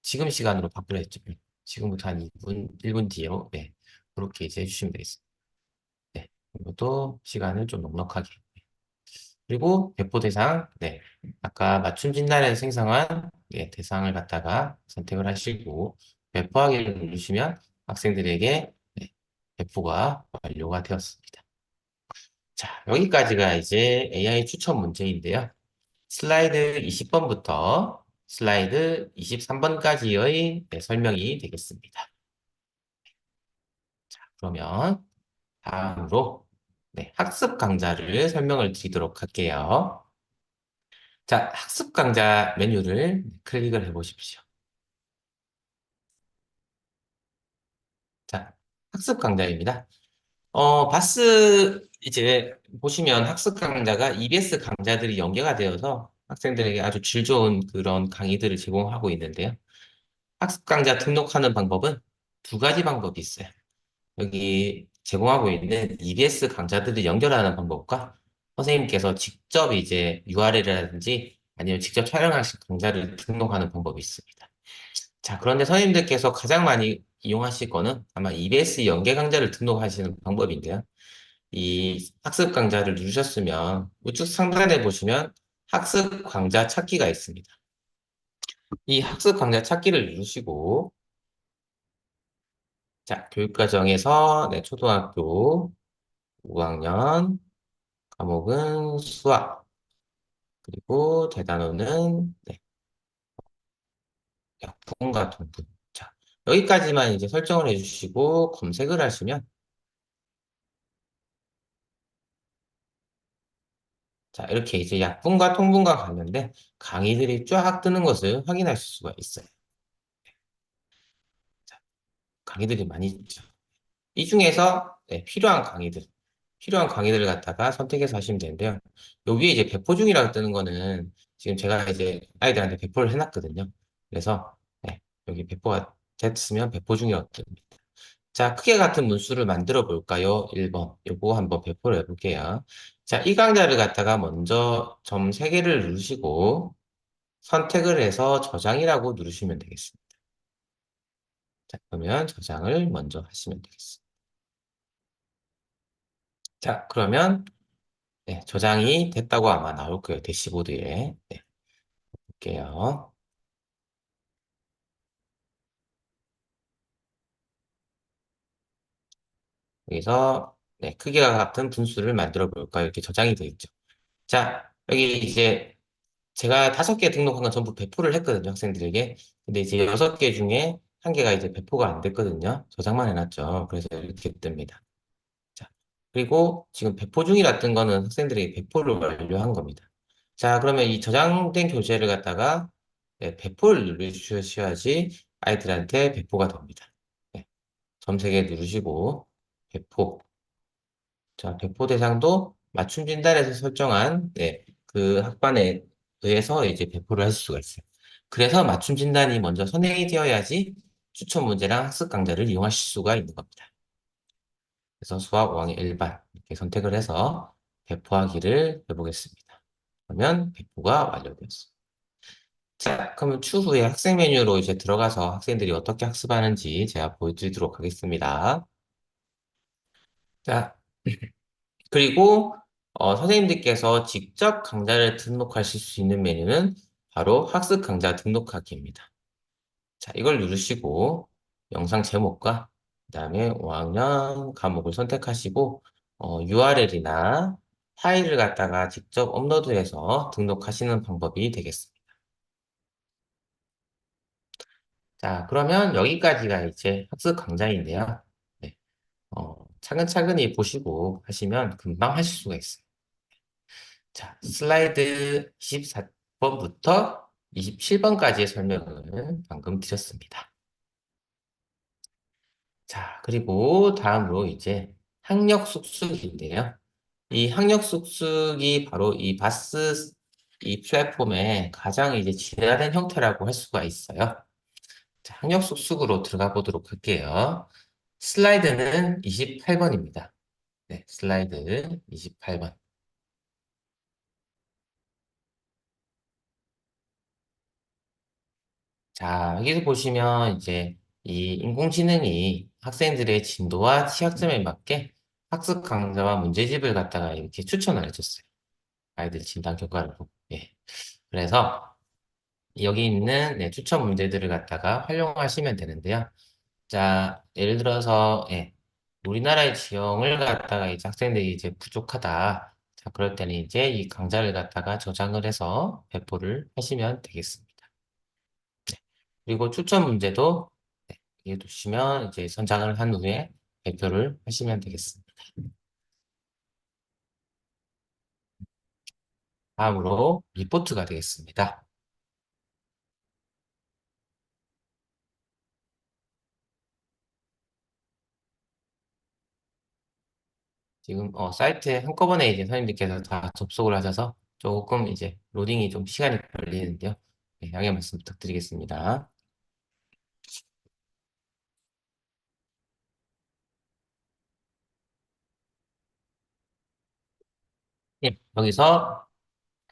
지금 시간으로 바꾸려 했죠. 지금부터 한 2분, 1분 뒤로, 네. 그렇게 이제 해주시면 되겠습니다. 네. 이것도 시간을 좀 넉넉하게. 그리고 배포 대상, 네. 아까 맞춤 진단에서 생성한 네, 대상을 갖다가 선택을 하시고, 배포하기를 누르시면 학생들에게 네, 배포가 완료가 되었습니다. 자, 여기까지가 이제 AI 추천 문제인데요. 슬라이드 20번부터 슬라이드 23번까지의 설명이 되겠습니다. 그러면 다음으로 네, 학습 강좌를 설명을 드리도록 할게요. 자, 학습 강좌 메뉴를 클릭을 해 보십시오. 자, 학습 강좌입니다. 바스 이제 보시면 학습 강좌가 EBS 강좌들이 연계가 되어서 학생들에게 아주 질 좋은 그런 강의들을 제공하고 있는데요. 학습 강좌 등록하는 방법은 두 가지 방법이 있어요. 여기 제공하고 있는 EBS 강좌들을 연결하는 방법과 선생님께서 직접 이제 URL이라든지 아니면 직접 촬영하신 강좌를 등록하는 방법이 있습니다. 자, 그런데 선생님들께서 가장 많이 이용하실 거는 아마 EBS 연계 강좌를 등록하시는 방법인데요. 이 학습 강좌를 누르셨으면 우측 상단에 보시면 학습 강좌 찾기가 있습니다. 이 학습 강좌 찾기를 누르시고 자, 교육과정에서 네, 초등학교 5학년 과목은 수학, 그리고 대단원은 네, 약분과 동분. 자, 여기까지만 이제 설정을 해주시고 검색을 하시면 자, 이렇게 이제 약분과 통분과 관련된 강의들이 쫙 뜨는 것을 확인하실 수가 있어요. 자, 강의들이 많이 있죠. 이 중에서 네, 필요한 강의들을 갖다가 선택해서 하시면 되는데요. 여기에 이제 배포 중이라고 뜨는 거는 지금 제가 이제 아이들한테 배포를 해놨거든요. 그래서 네, 여기 배포가 됐으면 배포 중이라고 뜹니다. 자, 크게 같은 문수를 만들어 볼까요? 1번. 요거 한번 배포를 해볼게요. 자, 이 강좌를 갖다가 먼저 점 3개를 누르시고 선택을 해서 저장이라고 누르시면 되겠습니다. 자, 그러면 저장을 먼저 하시면 되겠습니다. 자, 그러면 네, 저장이 됐다고 아마 나올 거예요. 대시보드에. 네, 볼게요. 여기서 네, 크기가 같은 분수를 만들어 볼까요? 이렇게 저장이 되어 있죠. 자, 여기 이제 제가 5개 등록한 건 전부 배포를 했거든요, 학생들에게. 근데 이제 6개 중에 1개가 이제 배포가 안 됐거든요. 저장만 해놨죠. 그래서 이렇게 뜹니다. 자, 그리고 지금 배포 중이라 뜬 거는 학생들에게 배포를 완료한 겁니다. 자, 그러면 이 저장된 교재를 갖다가 네, 배포를 누르셔야지 아이들한테 배포가 됩니다. 네, 점 3개 누르시고 배포. 자, 배포 대상도 맞춤 진단에서 설정한 네, 그 학반에 의해서 이제 배포를 할 수가 있어요. 그래서 맞춤 진단이 먼저 선행이 되어야지 추천 문제랑 학습 강좌를 이용하실 수가 있는 겁니다. 그래서 수학 5학년 1반 이렇게 선택을 해서 배포하기를 해보겠습니다. 그러면 배포가 완료되었습니다. 자, 그러면 추후에 학생 메뉴로 이제 들어가서 학생들이 어떻게 학습하는지 제가 보여드리도록 하겠습니다. 자, 그리고 선생님들께서 직접 강좌를 등록하실 수 있는 메뉴는 바로 학습 강좌 등록하기입니다. 자, 이걸 누르시고 영상 제목과 그다음에 5학년 과목을 선택하시고 URL이나 파일을 갖다가 직접 업로드해서 등록하시는 방법이 되겠습니다. 자, 그러면 여기까지가 이제 학습 강좌인데요. 네, 차근차근히 보시고 하시면 금방 하실 수가 있어요. 자, 슬라이드 24번부터 27번까지의 설명을 방금 드렸습니다. 자, 그리고 다음으로 이제 학력 숙숙인데요. 이 학력 숙숙이 바로 이 바스 이 플랫폼의 가장 이제 진화된 형태라고 할 수가 있어요. 자, 학력 숙숙으로 들어가 보도록 할게요. 슬라이드는 28번입니다. 네, 슬라이드 28번. 자, 여기서 보시면 이제 이 인공지능이 학생들의 진도와 취약점에 맞게 학습 강좌와 문제집을 갖다가 이렇게 추천을 해줬어요. 아이들 진단 결과를 보고. 예. 그래서 여기 있는 네, 추천 문제들을 갖다가 활용하시면 되는데요. 자, 예를 들어서 예, 우리나라의 지형을 갖다가 이제 학생들이 이제 부족하다. 자, 그럴 때는 이제 이 강좌를 갖다가 저장을 해서 배포를 하시면 되겠습니다. 그리고 추천 문제도 네, 여기에 두시면 이제 선정을 한 후에 발표를 하시면 되겠습니다. 다음으로 리포트가 되겠습니다. 지금 사이트에 한꺼번에 이제 선생님들께서 다 접속을 하셔서 조금 이제 로딩이 좀 시간이 걸리는데요. 네, 양해 말씀 부탁드리겠습니다. 네, 여기서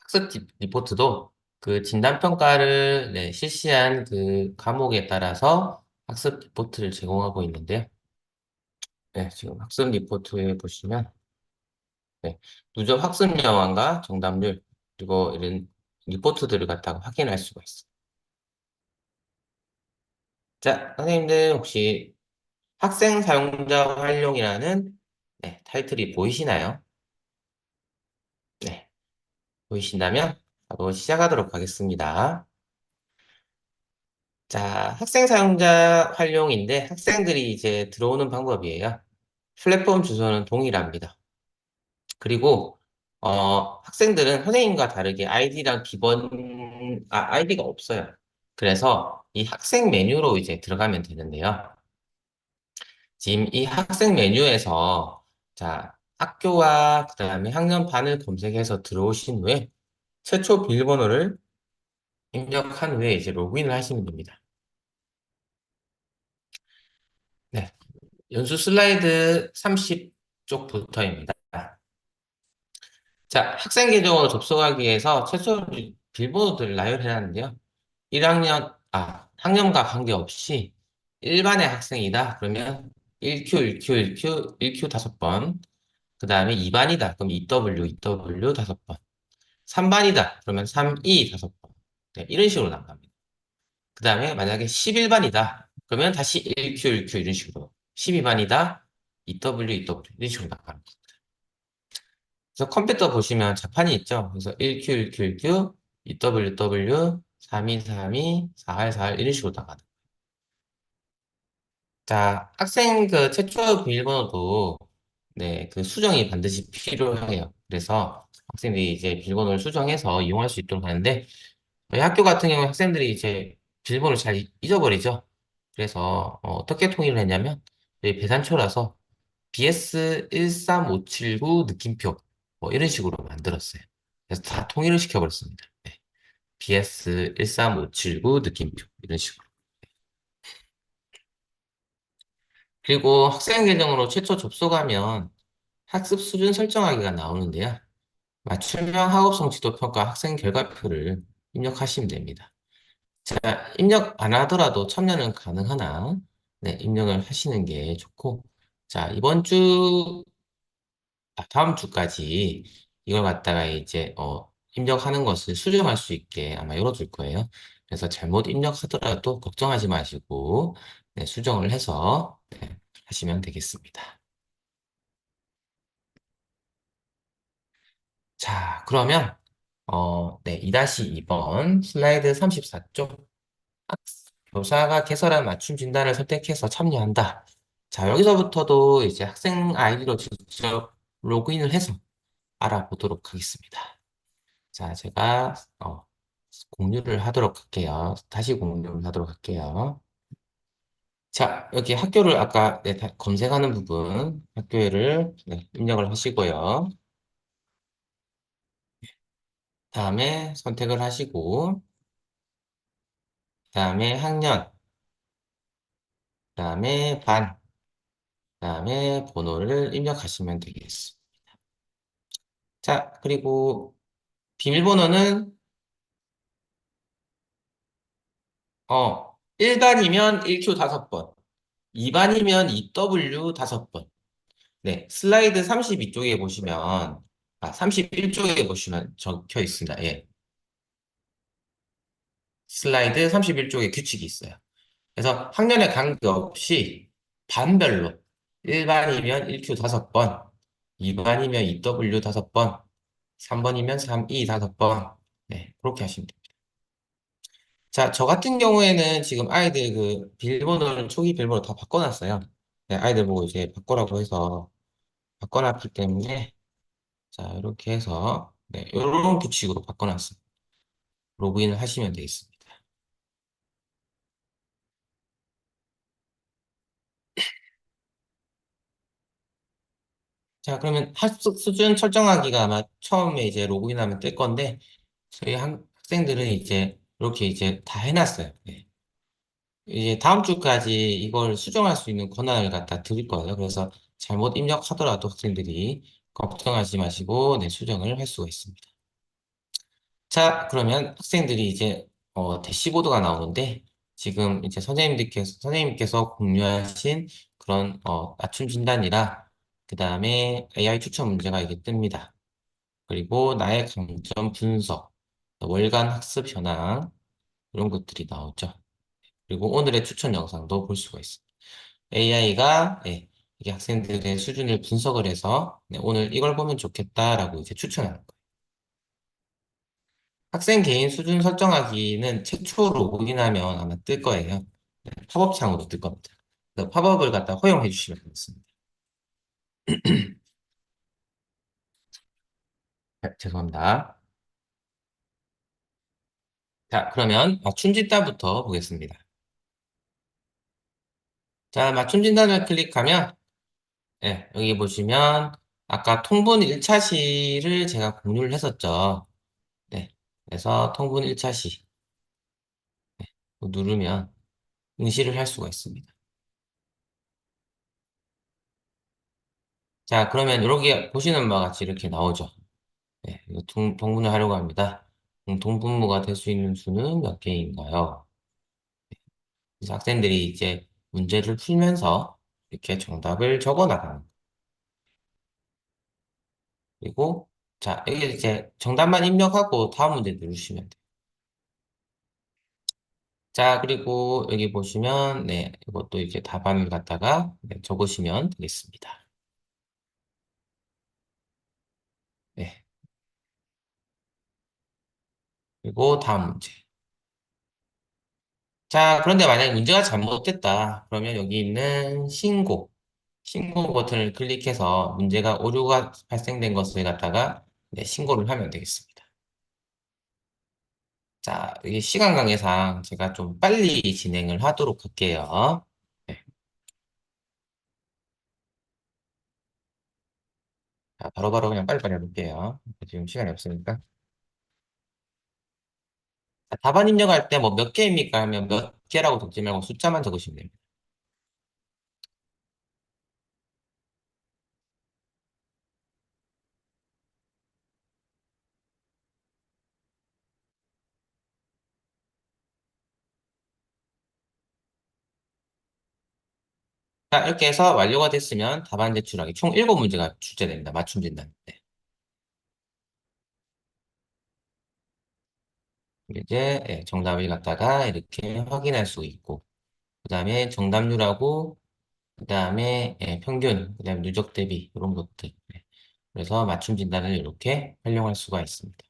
학습 리포트도 그 진단평가를 네, 실시한 그 과목에 따라서 학습 리포트를 제공하고 있는데요. 네, 지금 학습 리포트에 보시면 네, 누적 학습 영화과 정답률 그리고 이런 리포트들을 갖다가 확인할 수가 있어요. 자, 선생님들 혹시 학생 사용자 활용이라는 네, 타이틀이 보이시나요? 네, 보이신다면 바로 시작하도록 하겠습니다. 자, 학생 사용자 활용인데 학생들이 이제 들어오는 방법이에요. 플랫폼 주소는 동일합니다. 그리고 학생들은 선생님과 다르게 아이디가 없어요. 그래서 이 학생 메뉴로 이제 들어가면 되는데요. 지금 이 학생 메뉴에서 자, 학교와 그다음에 학년반을 검색해서 들어오신 후에 최초 비밀번호를 입력한 후에 이제 로그인을 하시면 됩니다. 네. 연수 슬라이드 30쪽부터입니다. 자, 학생 계정으로 접속하기 위해서 최소 빌보드를 나열해놨는데요. 학년과 관계없이 일반의 학생이다. 그러면 1Q, 1Q, 1Q, 1Q 5번. 그 다음에 2반이다. 그럼 2W, 2W 5번. 3반이다. 그러면 3E 5번. 네, 이런 식으로 나갑니다. 그 다음에 만약에 11반이다. 그러면 다시 1Q, 1Q 이런 식으로. 12반이다. 2W, 2W 이런 식으로 나갑니다. 그래서 컴퓨터 보시면 자판이 있죠. 그래서 1Q, 1Q, 1Q, 2W, W, 32, 32, 4R, 4R 이런 식으로 나가는. 자, 학생 그 최초 비밀번호도 네, 그 수정이 반드시 필요해요. 그래서 학생들이 이제 비밀번호를 수정해서 이용할 수 있도록 하는데 저희 학교 같은 경우에 학생들이 이제 비밀번호를 잘 잊어버리죠. 그래서 떻게 통일을 했냐면 저희 배산초라서 BS13579 느낌표 뭐 이런 식으로 만들었어요. 그래서 다 통일을 시켜버렸습니다. 네. BS13579 느낌표 이런 식으로. 그리고 학생 계정으로 최초 접속하면 학습 수준 설정하기가 나오는데요. 맞춤형 학업성 지도 평가 학생 결과표를 입력하시면 됩니다. 자, 입력 안 하더라도 참여는 가능하나, 네, 입력을 하시는 게 좋고, 자, 다음 주까지 이걸 갖다가 이제, 입력하는 것을 수정할 수 있게 아마 열어둘 거예요. 그래서 잘못 입력하더라도 걱정하지 마시고, 네, 수정을 해서, 네, 하시면 되겠습니다. 자, 그러면, 네, 2-2번 슬라이드 34쪽. 교사가 개설한 맞춤 진단을 선택해서 참여한다. 자, 여기서부터도 이제 학생 아이디로 직접 로그인을 해서 알아보도록 하겠습니다. 자, 제가 공유를 하도록 할게요. 다시 공유를 하도록 할게요. 자, 여기 학교를 아까 네, 검색하는 부분, 학교를 네, 입력을 하시고요. 다음에 선택을 하시고, 다음에 학년, 다음에 반, 다음에 번호를 입력하시면 되겠습니다. 자, 그리고 비밀번호는 1반이면 1Q 5번, 2반이면 2W 5번. 네, 슬라이드 32쪽에 보시면 31쪽에 보시면 적혀 있습니다. 예. 슬라이드 31쪽에 규칙이 있어요. 그래서 학년에 관계없이 반별로 1반이면 1Q 5번, 2반이면 2W 5번, 3번이면 3E 5번. 네, 그렇게 하시면 됩니다. 자, 저 같은 경우에는 지금 아이들 그 비밀번호를 초기 비밀번호 다 바꿔놨어요. 네, 아이들 보고 이제 바꿔라고 해서 바꿔놨기 때문에 자, 이렇게 해서 네, 이런 규칙으로 바꿔놨습니다. 로그인을 하시면 되겠습니다. 자, 그러면 학습 수준 설정하기가 아마 처음에 이제 로그인하면 뜰 건데 저희 학생들은 이제 이렇게 이제 다 해놨어요. 네. 이제 다음 주까지 이걸 수정할 수 있는 권한을 갖다 드릴 거예요. 그래서 잘못 입력하더라도 학생들이 걱정하지 마시고 네, 수정을 할 수가 있습니다. 자, 그러면 학생들이 이제 대시보드가 나오는데 지금 이제 선생님께서 공유하신 그런 맞춤 진단이라 그 다음에 AI 추천 문제가 이게 뜹니다. 그리고 나의 강점 분석, 월간 학습 현황 이런 것들이 나오죠. 그리고 오늘의 추천 영상도 볼 수가 있습니다. AI가 이게 학생들의 수준을 분석을 해서 네, 오늘 이걸 보면 좋겠다라고 이제 추천하는 거예요. 학생 개인 수준 설정하기는 최초 로그인하면 아마 뜰 거예요. 네, 팝업 창으로 뜰 겁니다. 그래서 팝업을 갖다 허용해 주시면 되겠습니다. 네, 죄송합니다. 자, 그러면 맞춤 진단부터 보겠습니다. 자, 맞춤 진단을 클릭하면 여기 보시면 아까 통분 1차 시를 제가 공유를 했었죠. 네, 그래서 통분 1차 시 누르면 응시를 할 수가 있습니다. 자, 그러면 여기 보시는 바와 같이 이렇게 나오죠. 네, 이거 동분을 하려고 합니다. 동분모가 될 수 있는 수는 몇 개인가요? 그래서 학생들이 이제 문제를 풀면서 이렇게 정답을 적어 나가는. 그리고, 자, 여기 이제 정답만 입력하고 다음 문제 누르시면 돼요. 자, 그리고 여기 보시면, 네, 이것도 이제 답안을 갖다가 네, 적으시면 되겠습니다. 네, 그리고 다음 문제. 자, 그런데 만약에 문제가 잘못됐다. 그러면 여기 있는 신고 버튼을 클릭해서 문제가 오류가 발생된 것을 갖다가 네, 신고를 하면 되겠습니다. 자, 이게 시간 관계상 제가 좀 빨리 진행을 하도록 할게요. 네, 자, 바로바로 그냥 빨리빨리 해볼게요. 지금 시간이 없으니까. 자, 답안 입력할 때 뭐 몇 개입니까? 하면 몇 개라고 적지 말고 숫자만 적으시면 됩니다. 자, 이렇게 해서 완료가 됐으면 답안 제출하기 총 7문제가 출제됩니다. 맞춤 진단. 네. 이제 예, 정답을 갖다가 이렇게 확인할 수 있고, 그 다음에 정답률하고, 그 다음에 평균, 그 다음에 누적 대비 이런 것들. 네. 그래서 맞춤 진단을 이렇게 활용할 수가 있습니다.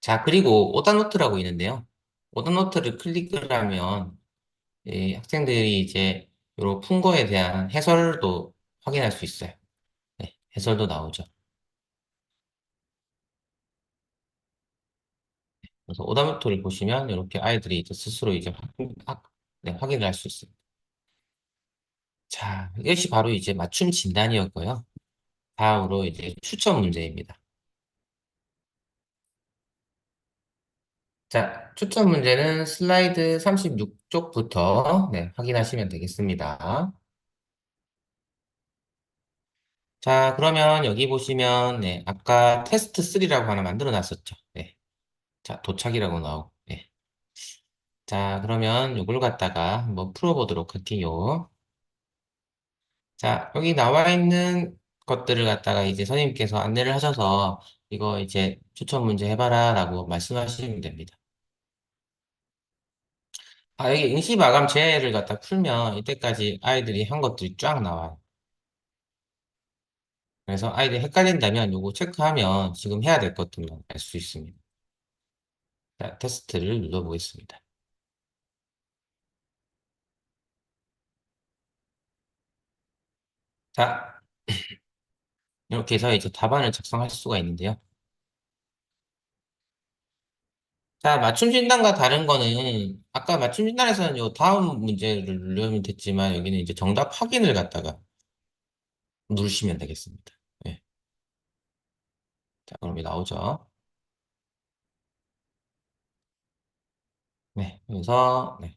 자, 그리고 오답노트라고 있는데요. 오답노트를 클릭을 하면 학생들이 이제 이런 푼 거에 대한 해설도 확인할 수 있어요. 네, 해설도 나오죠. 그래서 오답노트를 보시면 이렇게 아이들이 이제 스스로 이제 네, 확인을 할 수 있습니다. 자, 이것이 바로 이제 맞춤 진단이었고요. 다음으로 이제 추천 문제입니다. 자, 추천 문제는 슬라이드 36쪽부터 네, 확인하시면 되겠습니다. 자, 그러면 여기 보시면 네, 아까 테스트 3라고 하나 만들어 놨었죠. 네. 자, 도착이라고 나오고. 네. 자, 그러면 이걸 갖다가 한번 풀어보도록 할게요. 자, 여기 나와 있는 것들을 갖다가 이제 선생님께서 안내를 하셔서 이거 이제 추천 문제 해봐라 라고 말씀하시면 됩니다. 아, 여기 응시 마감 제를 갖다 풀면 이때까지 아이들이 한 것들이 쫙 나와요. 그래서 아이들이 헷갈린다면 요거 체크하면 지금 해야 될 것들만 알 수 있습니다. 자, 테스트를 눌러보겠습니다. 자, 이렇게 해서 이제 답안을 작성할 수가 있는데요. 자, 맞춤 진단과 다른 거는 아까 맞춤 진단에서는 요 다음 문제를 누르면 됐지만 여기는 이제 정답 확인을 갖다가 누르시면 되겠습니다. 네. 자, 그럼 여기 나오죠. 네. 그래서 네.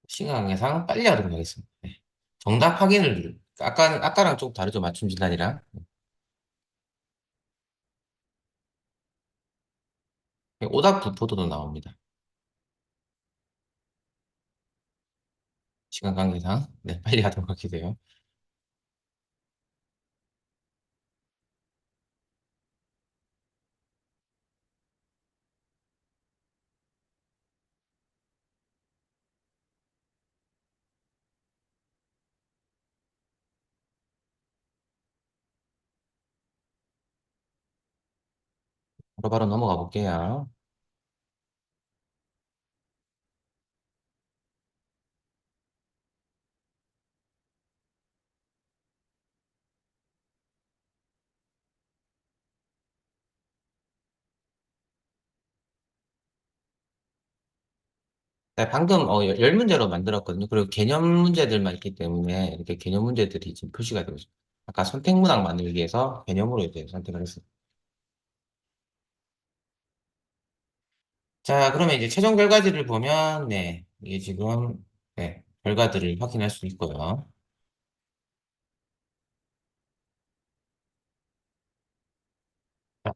시간 관계상 빨리 하도록 하겠습니다. 네. 정답 확인을 아까랑 좀 다르죠. 맞춤 진단이랑. 네, 오답 부포도도 나옵니다. 시간 관계상. 네, 빨리 하도록 하게 돼요. 바로 넘어가 볼게요. 네, 방금 10문제로 만들었거든요. 그리고 개념 문제들만 있기 때문에 이렇게 개념 문제들이 지금 표시가 되고 있습니다. 아까 선택문항 만들기 위해서 개념으로 이제 선택을 했습니다. 자, 그러면 이제 최종 결과지를 보면, 네, 이게 지금, 네, 결과들을 확인할 수 있고요. 자,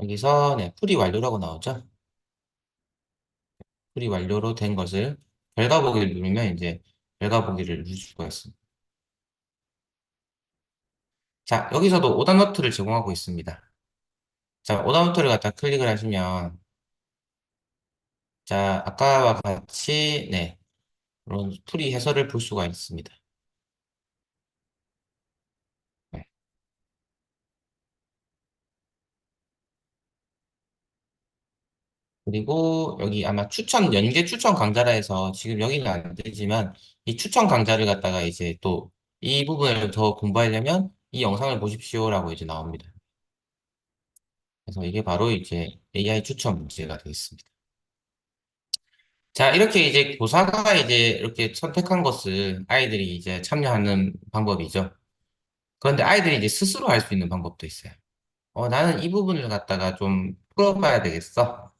여기서 네, 풀이 완료라고 나오죠. 풀이 완료로 된 것을 결과 보기를 누르면 이제 결과 보기를 누를 수가 있습니다. 자, 여기서도 오답노트를 제공하고 있습니다. 자, 오답노트를 갖다 클릭을 하시면 자, 아까와 같이 네, 그런 풀이 해설을 볼 수가 있습니다. 네. 그리고 여기 아마 연계 추천 강좌라 해서 지금 여기는 안 되지만 이 추천 강좌를 갖다가 이제 또 이 부분을 더 공부하려면 이 영상을 보십시오라고 이제 나옵니다. 그래서 이게 바로 이제 AI 추천 문제가 되겠습니다. 자, 이렇게 이제 교사가 이제 이렇게 선택한 것을 아이들이 이제 참여하는 방법이죠. 그런데 아이들이 이제 스스로 할 수 있는 방법도 있어요. 나는 이 부분을 갖다가 좀 풀어봐야 되겠어.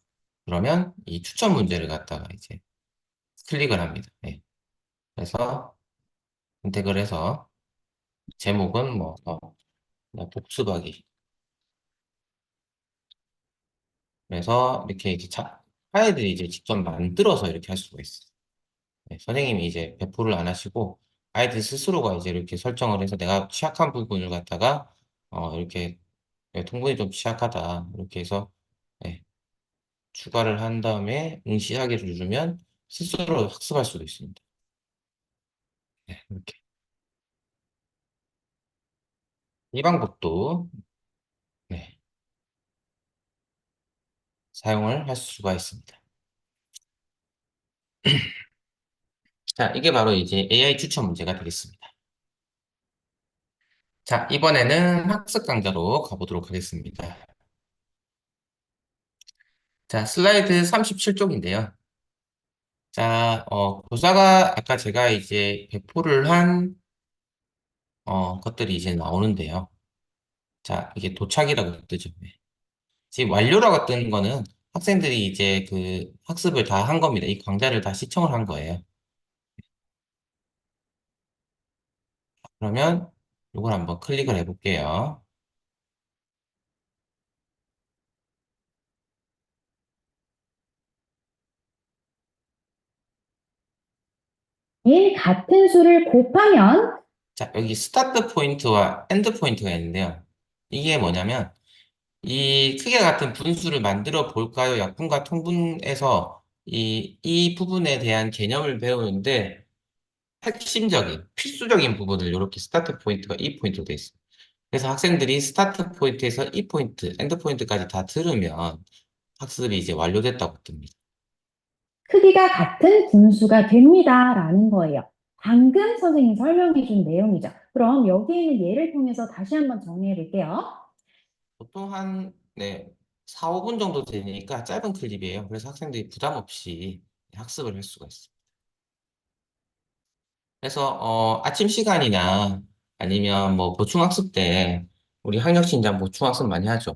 그러면 이 추천 문제를 갖다가 이제 클릭을 합니다. 예. 그래서 선택을 해서 제목은 그냥 복습하기. 그래서 이렇게 이제 아이들이 이제 직접 만들어서 이렇게 할 수가 있어요. 네, 선생님이 이제 배포를 안 하시고 아이들 스스로가 이제 이렇게 설정을 해서 내가 취약한 부분을 갖다가 이렇게 통분이 좀 취약하다 이렇게 해서 네, 추가를 한 다음에 응시하기를 누르면 스스로 학습할 수도 있습니다. 네, 이렇게 이 방법도 네, 사용을 할 수가 있습니다. 자, 이게 바로 이제 AI 추천 문제가 되겠습니다. 자, 이번에는 학습 강좌로 가보도록 하겠습니다. 자, 슬라이드 37쪽인데요. 자, 교사가 아까 제가 이제 배포를 한 것들이 이제 나오는데요. 자, 이게 도착이라고 뜨죠. 네. 지금 완료라고 뜬 거는 학생들이 이제 그 학습을 다 한 겁니다. 이 강좌를 다 시청을 한 거예요. 그러면 이걸 한번 클릭을 해볼게요. 인 같은 수를 곱하면 자, 여기 스타트 포인트와 엔드 포인트가 있는데요. 이게 뭐냐면 이 크기가 같은 분수를 만들어 볼까요? 약분과 통분에서 이 부분에 대한 개념을 배우는데 핵심적인, 필수적인 부분을 이렇게 스타트 포인트가 이 포인트로 되어 있어요. 그래서 학생들이 스타트 포인트에서 이 포인트, 엔드 포인트까지 다 들으면 학습이 이제 완료됐다고 뜹니다. 크기가 같은 분수가 됩니다. 라는 거예요. 방금 선생님이 설명해 준 내용이죠. 그럼 여기 있는 예를 통해서 다시 한번 정리해 볼게요. 보통 한, 네, 4, 5분 정도 되니까 짧은 클립이에요. 그래서 학생들이 부담 없이 학습을 할 수가 있어요. 그래서 아침 시간이나 아니면 뭐 보충학습 때 우리 학력신장 보충학습 많이 하죠.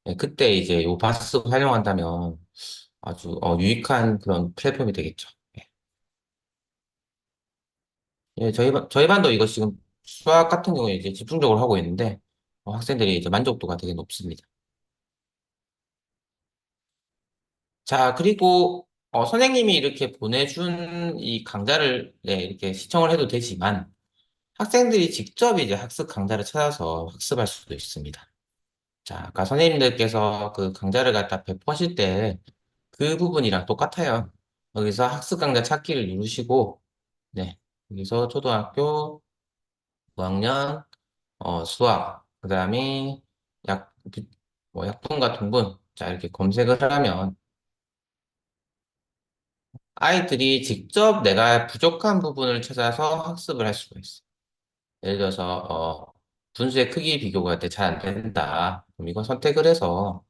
네, 그때 이제 요 바스 활용한다면 아주 유익한 그런 플랫폼이 되겠죠. 예, 예, 저희 반도 이거 지금 수학 같은 경우에 이제 집중적으로 하고 있는데 학생들이 이제 만족도가 되게 높습니다. 자, 그리고 선생님이 이렇게 보내준 이 강좌를 네, 이렇게 시청을 해도 되지만 학생들이 직접 이제 학습 강좌를 찾아서 학습할 수도 있습니다. 자, 아까 선생님들께서 그 강좌를 갖다 배포하실 때 그 부분이랑 똑같아요. 여기서 학습 강좌 찾기를 누르시고, 네, 여기서 초등학교 5학년 수학, 그 다음에 약, 약분과 통분, 자, 이렇게 검색을 하면 아이들이 직접 내가 부족한 부분을 찾아서 학습을 할 수가 있어요. 예를 들어서, 분수의 크기 비교가 잘 안 된다. 그럼 이거 선택을 해서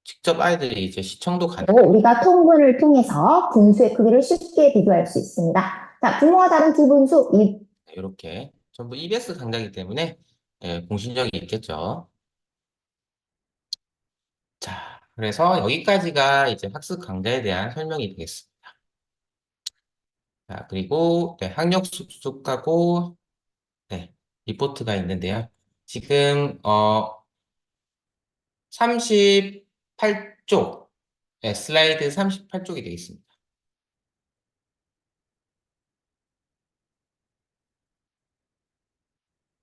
직접 아이들이 이제 시청도 가능. 우리가 통분을 통해서 분수의 크기를 쉽게 비교할 수 있습니다. 자, 분모가 다른 두 분수, 이렇게 전부 EBS 강좌이기 때문에 공신력이 있겠죠. 자, 그래서 여기까지가 이제 학습 강좌에 대한 설명이 되겠습니다. 자, 그리고 네, 학력 수습하고 네, 리포트가 있는데요. 지금 38쪽, 네, 슬라이드 38쪽이 되겠습니다.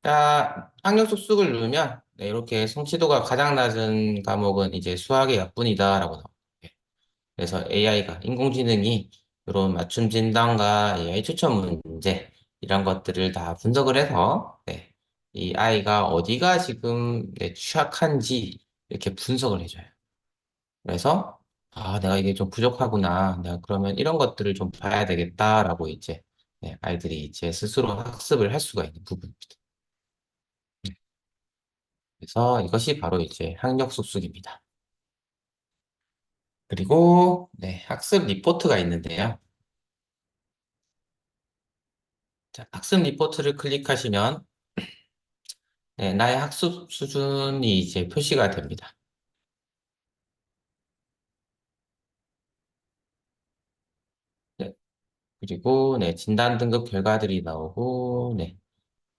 자, 학력 수습을 누르면 네, 이렇게 성취도가 가장 낮은 과목은 이제 수학의 약분이다라고 나옵니다. 네, 그래서 AI가 인공지능이 이런 맞춤 진단과 AI 추천 문제 이런 것들을 다 분석을 해서 네, 이 아이가 어디가 지금 네, 취약한지 이렇게 분석을 해줘요. 그래서 아, 내가 이게 좀 부족하구나. 내가 그러면 이런 것들을 좀 봐야 되겠다라고 이제 네, 아이들이 이제 스스로 학습을 할 수가 있는 부분입니다. 그래서 이것이 바로 이제 학력 숙숙입니다. 그리고 네, 학습 리포트가 있는데요. 자, 학습 리포트를 클릭하시면 네, 나의 학습 수준이 이제 표시가 됩니다. 네, 그리고 네, 진단 등급 결과들이 나오고 네,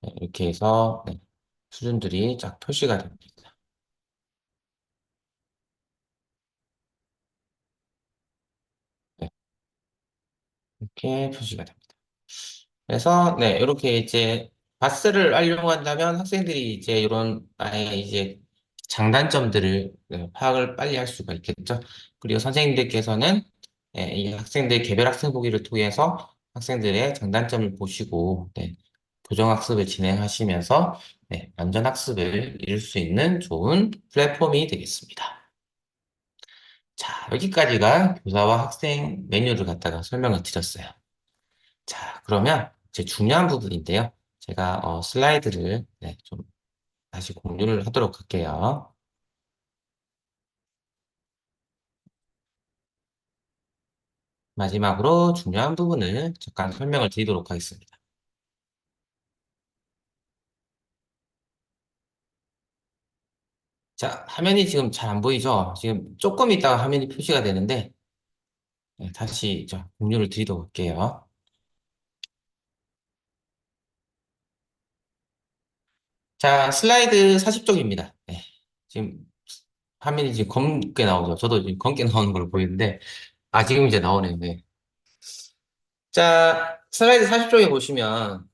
네, 이렇게 해서 네, 수준들이 쫙 표시가 됩니다. 네, 이렇게 표시가 됩니다. 그래서 네, 이렇게 이제 바스를 활용한다면 학생들이 이제 이런 나의 이제 장단점들을 네, 파악을 빨리 할 수가 있겠죠. 그리고 선생님들께서는 네, 이 학생들 개별 학생 보기를 통해서 학생들의 장단점을 보시고 네, 교정 학습을 진행하시면서 네, 완전 학습을 이룰 수 있는 좋은 플랫폼이 되겠습니다. 자, 여기까지가 교사와 학생 메뉴를 갖다가 설명을 드렸어요. 자, 그러면 이제 중요한 부분인데요. 제가 슬라이드를 네, 좀 다시 공유를 하도록 할게요. 마지막으로 중요한 부분을 잠깐 설명을 드리도록 하겠습니다. 자, 화면이 지금 잘 안 보이죠? 지금 조금 있다가 화면이 표시가 되는데 네, 다시 공유를 드리도록 할게요. 자, 슬라이드 40쪽입니다. 네, 지금 화면이 지금 검게 나오죠? 저도 지금 검게 나오는 걸 보이는데 지금 이제 나오네요. 네. 자, 슬라이드 40쪽에 보시면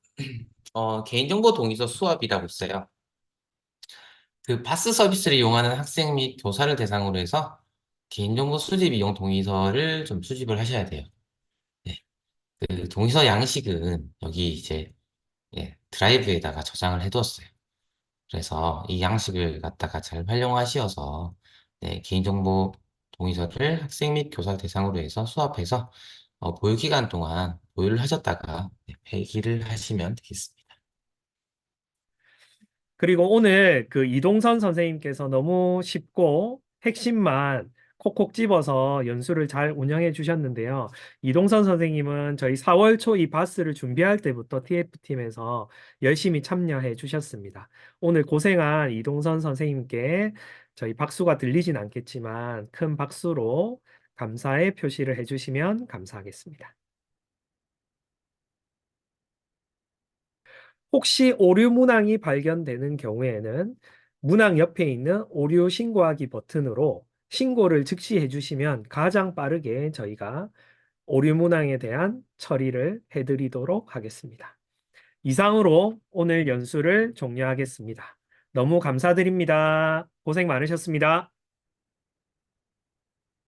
개인정보 동의서 수합이라고 있어요. 그 바스 서비스를 이용하는 학생 및 교사를 대상으로 해서 개인정보 수집 이용 동의서를 좀 수집을 하셔야 돼요. 네. 그 동의서 양식은 여기 이제 드라이브에다가 저장을 해두었어요. 그래서 이 양식을 갖다가 잘 활용하셔서 네, 개인정보 동의서를 학생 및 교사 대상으로 해서 수합해서 보유 기간 동안 보유를 하셨다가 네, 폐기를 하시면 되겠습니다. 그리고 오늘 그 이동선 선생님께서 너무 쉽고 핵심만 콕콕 집어서 연수를 잘 운영해 주셨는데요. 이동선 선생님은 저희 4월 초 이 바스를 준비할 때부터 TF팀에서 열심히 참여해 주셨습니다. 오늘 고생한 이동선 선생님께 저희 박수가 들리진 않겠지만 큰 박수로 감사의 표시를 해주시면 감사하겠습니다. 혹시 오류 문항이 발견되는 경우에는 문항 옆에 있는 오류 신고하기 버튼으로 신고를 즉시 해주시면 가장 빠르게 저희가 오류 문항에 대한 처리를 해드리도록 하겠습니다. 이상으로 오늘 연수를 종료하겠습니다. 너무 감사드립니다. 고생 많으셨습니다.